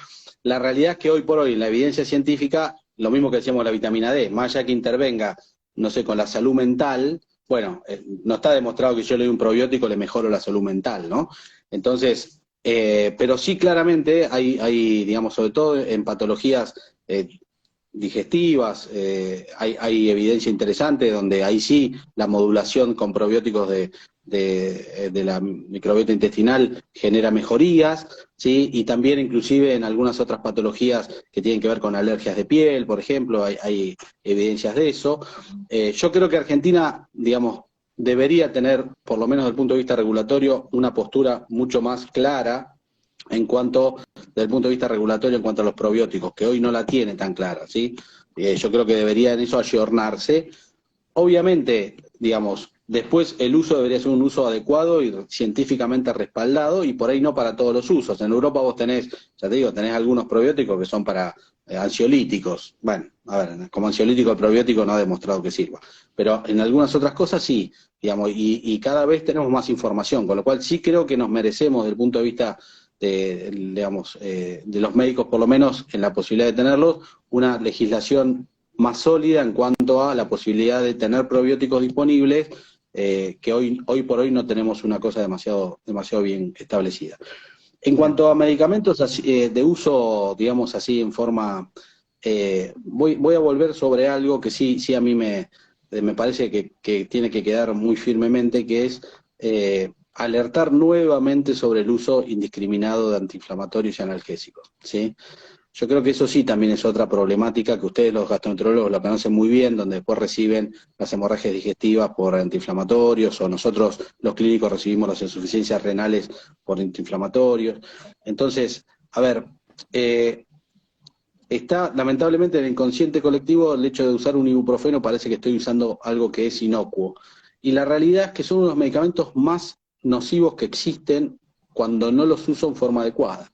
la realidad es que hoy por hoy, en la evidencia científica, lo mismo que decíamos la vitamina D, más allá que intervenga, no sé, con la salud mental, bueno, no está demostrado que yo le doy un probiótico le mejoro la salud mental, ¿no? Entonces, pero sí claramente hay, digamos, sobre todo en patologías digestivas, hay evidencia interesante donde ahí sí la modulación con probióticos de la microbiota intestinal genera mejorías, ¿sí? Y también inclusive en algunas otras patologías que tienen que ver con alergias de piel, por ejemplo, hay evidencias de eso. Yo creo que Argentina, digamos, debería tener, por lo menos desde el punto de vista regulatorio, una postura mucho más clara en cuanto, desde el punto de vista regulatorio, en cuanto a los probióticos, que hoy no la tiene tan clara, ¿sí? Yo creo que debería en eso ayornarse. Obviamente, digamos, después el uso debería ser un uso adecuado y científicamente respaldado, y por ahí no para todos los usos. En Europa vos tenés, ya te digo, tenés algunos probióticos que son para ansiolíticos. Bueno, a ver, como ansiolítico el probiótico no ha demostrado que sirva, pero en algunas otras cosas sí, digamos, y cada vez tenemos más información, con lo cual sí creo que nos merecemos, desde el punto de vista digamos, de los médicos, por lo menos en la posibilidad de tenerlos, una legislación más sólida en cuanto a la posibilidad de tener probióticos disponibles, que hoy por hoy no tenemos una cosa demasiado bien establecida. En Bien. cuanto a medicamentos de uso, digamos así, en forma, voy a volver sobre algo que sí a mí me parece que tiene que quedar muy firmemente, que es alertar nuevamente sobre el uso indiscriminado de antiinflamatorios y analgésicos, ¿sí? Yo creo que eso sí también es otra problemática que ustedes los gastroenterólogos lo conocen muy bien, donde después reciben las hemorragias digestivas por antiinflamatorios, o nosotros los clínicos recibimos las insuficiencias renales por antiinflamatorios. Entonces, a ver, eh, está lamentablemente en el inconsciente colectivo el hecho de usar un ibuprofeno, parece que estoy usando algo que es inocuo. Y la realidad es que son uno de los medicamentos más nocivos que existen cuando no los uso en forma adecuada.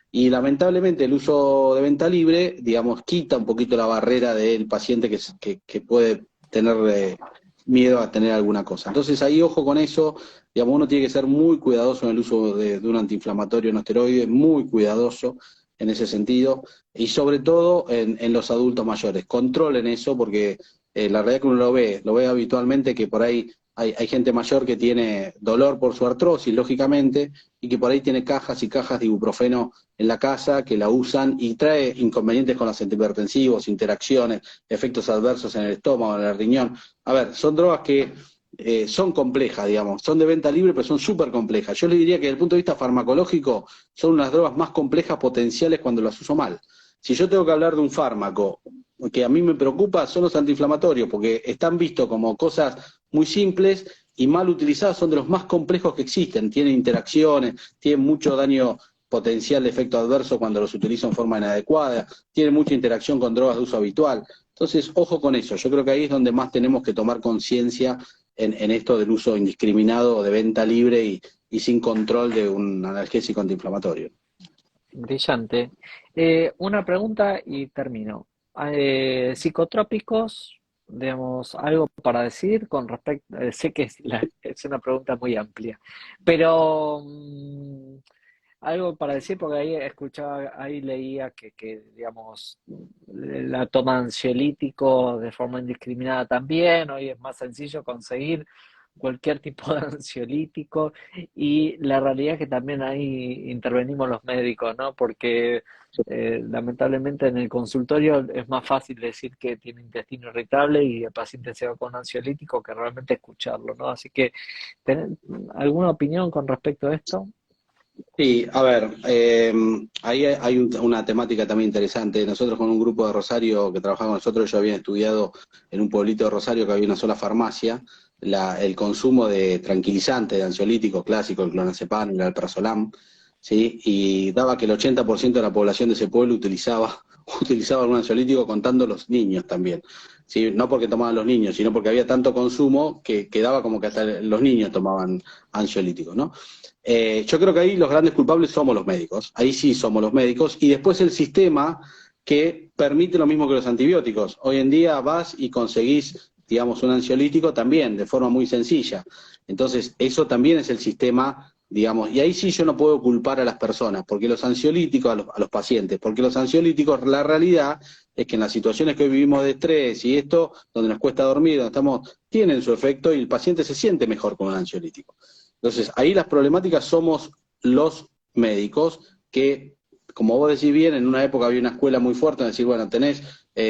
Y lamentablemente el uso de venta libre, digamos, quita un poquito la barrera del paciente que puede tener miedo a tener alguna cosa. Entonces ahí ojo con eso, digamos, uno tiene que ser muy cuidadoso en el uso de un antiinflamatorio no esteroide, muy cuidadoso en ese sentido, y sobre todo en los adultos mayores. Controlen eso porque la realidad es que uno lo ve habitualmente, que por ahí hay gente mayor que tiene dolor por su artrosis, lógicamente, y que por ahí tiene cajas y cajas de ibuprofeno en la casa, que la usan y trae inconvenientes con los antihipertensivos, interacciones, efectos adversos en el estómago, en el riñón. A ver, son drogas que son complejas, digamos, son de venta libre, pero son súper complejas. Yo le diría que desde el punto de vista farmacológico son unas drogas más complejas potenciales cuando las uso mal. Si yo tengo que hablar de un fármaco que a mí me preocupa, son los antiinflamatorios, porque están vistos como cosas muy simples y mal utilizadas, son de los más complejos que existen. Tienen interacciones, tienen mucho daño potencial de efecto adverso cuando los utilizo en forma inadecuada, tienen mucha interacción con drogas de uso habitual. Entonces, ojo con eso. Yo creo que ahí es donde más tenemos que tomar conciencia en esto del uso indiscriminado de venta libre y sin control de un analgésico antiinflamatorio. Brillante. Una pregunta y termino. Psicotrópicos, digamos, algo para decir con respecto, sé que es una pregunta muy amplia, pero algo para decir, porque ahí escuchaba, ahí leía digamos, la toma de ansiolíticos de forma indiscriminada también, hoy es más sencillo conseguir cualquier tipo de ansiolítico y la realidad es que también ahí intervenimos los médicos, ¿no? Porque lamentablemente en el consultorio es más fácil decir que tiene intestino irritable y el paciente se va con un ansiolítico que realmente escucharlo, ¿no? Así que, ¿alguna opinión con respecto a esto? Sí, a ver, ahí hay una temática también interesante. Nosotros con un grupo de Rosario que trabajaba con nosotros, yo había estudiado en un pueblito de Rosario que había una sola farmacia, el consumo de tranquilizantes, de ansiolíticos clásicos, el clonazepam, el alprazolam, ¿sí? Y daba que el 80% de la población de ese pueblo utilizaba, utilizaba algún ansiolítico, contando los niños también. ¿Sí? No porque tomaban los niños, sino porque había tanto consumo que daba como que hasta los niños tomaban ansiolíticos, ¿no? Yo creo que ahí los grandes culpables somos los médicos, ahí sí somos los médicos, y después el sistema que permite lo mismo que los antibióticos. Hoy en día vas y conseguís, digamos, un ansiolítico también, de forma muy sencilla. Entonces, eso también es el sistema, digamos, y ahí sí yo no puedo culpar a las personas, porque los ansiolíticos, a los pacientes, porque los ansiolíticos, la realidad es que en las situaciones que hoy vivimos de estrés y esto, donde nos cuesta dormir, donde estamos, tienen su efecto y el paciente se siente mejor con un ansiolítico. Entonces, ahí las problemáticas somos los médicos que, como vos decís bien, en una época había una escuela muy fuerte en decir, bueno, tenés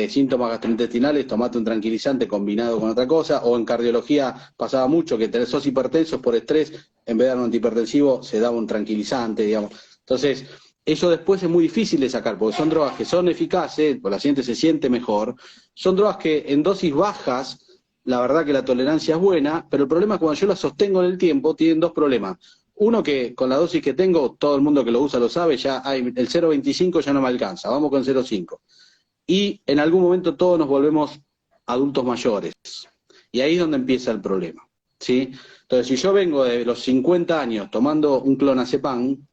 síntomas gastrointestinales, tomate un tranquilizante combinado con otra cosa, o en cardiología pasaba mucho que sos hipertensos por estrés, en vez de dar un antihipertensivo, se daba un tranquilizante, digamos. Entonces, eso después es muy difícil de sacar, porque son drogas que son eficaces, pues la gente se siente mejor, son drogas que en dosis bajas la verdad que la tolerancia es buena, pero el problema es cuando yo la sostengo en el tiempo, tienen dos problemas. Uno, que con la dosis que tengo, todo el mundo que lo usa lo sabe, ya hay, el 0,25 ya no me alcanza, vamos con 0,5. Y en algún momento todos nos volvemos adultos mayores. Y ahí es donde empieza el problema, ¿sí? Entonces, si yo vengo de los 50 años tomando un clonazepam,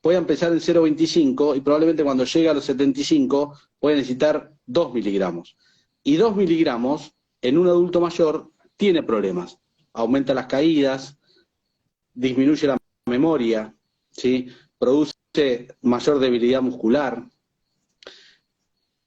voy a empezar en 0,25 y probablemente cuando llegue a los 75 voy a necesitar 2 miligramos. Y 2 miligramos en un adulto mayor tiene problemas. Aumenta las caídas, disminuye la memoria, ¿sí? Produce mayor debilidad muscular.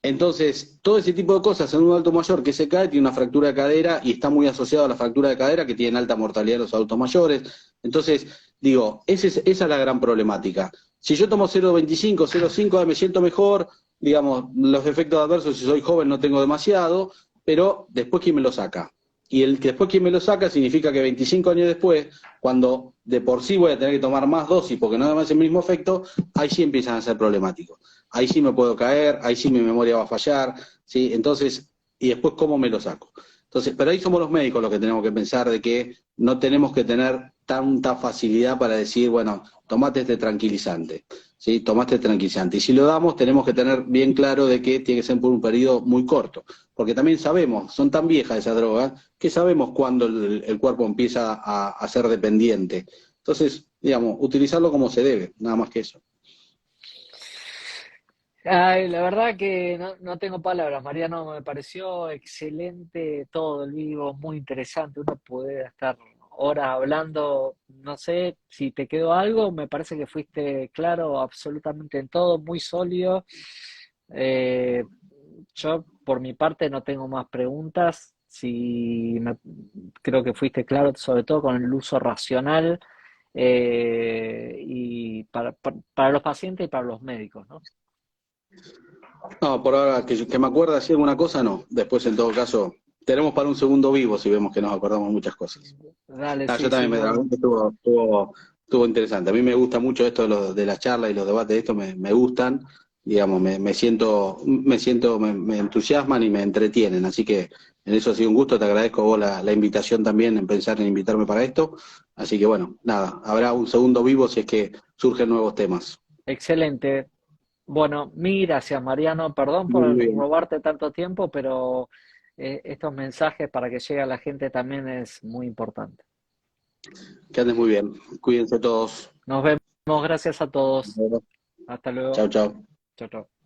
Entonces, todo ese tipo de cosas en un adulto mayor que se cae tiene una fractura de cadera y está muy asociado a la fractura de cadera que tiene alta mortalidad en los adultos mayores. Entonces, digo, esa es la gran problemática. Si yo tomo 0,25, 0,5, me siento mejor, digamos, los efectos adversos, si soy joven no tengo demasiado, pero después ¿quién me lo saca? Y el que después ¿quién me lo saca? Significa que 25 años después, cuando de por sí voy a tener que tomar más dosis porque no da más el mismo efecto, ahí sí empiezan a ser problemáticos. Ahí sí me puedo caer, ahí sí mi memoria va a fallar, ¿sí? Entonces, y después ¿cómo me lo saco? Entonces, pero ahí somos los médicos los que tenemos que pensar de que no tenemos que tener tanta facilidad para decir, bueno, tomate este tranquilizante, ¿sí? Tomaste este tranquilizante. Y si lo damos, tenemos que tener bien claro de que tiene que ser por un periodo muy corto, porque también sabemos, son tan viejas esas drogas, que sabemos cuándo el cuerpo empieza a ser dependiente. Entonces, digamos, utilizarlo como se debe, nada más que eso. Ay, la verdad que no tengo palabras, Mariano, me pareció excelente todo el vivo, muy interesante, uno puede estar horas hablando, no sé si te quedó algo, me parece que fuiste claro absolutamente en todo, muy sólido. Eh, yo por mi parte no tengo más preguntas, creo que fuiste claro sobre todo con el uso racional y para los pacientes y para los médicos, ¿no? No, por ahora que me acuerde así alguna cosa, no. Después, en todo caso, tenemos para un segundo vivo si vemos que nos acordamos muchas cosas. Dale, Ah, yo sí, también sin me duda. estuvo interesante. A mí me gusta mucho esto de las charlas y los debates de esto, me gustan, digamos, me entusiasman y me entretienen. Así que en eso ha sido un gusto, te agradezco vos la invitación también en pensar en invitarme para esto. Así que bueno, nada, habrá un segundo vivo si es que surgen nuevos temas. Excelente. Bueno, mil gracias, Mariano. Perdón por Muy bien. robarte tanto tiempo, pero estos mensajes para que llegue a la gente también es muy importante. Que andes muy bien. Cuídense todos. Nos vemos. Gracias a todos. Hasta luego. Chao, chao. Chao, chao.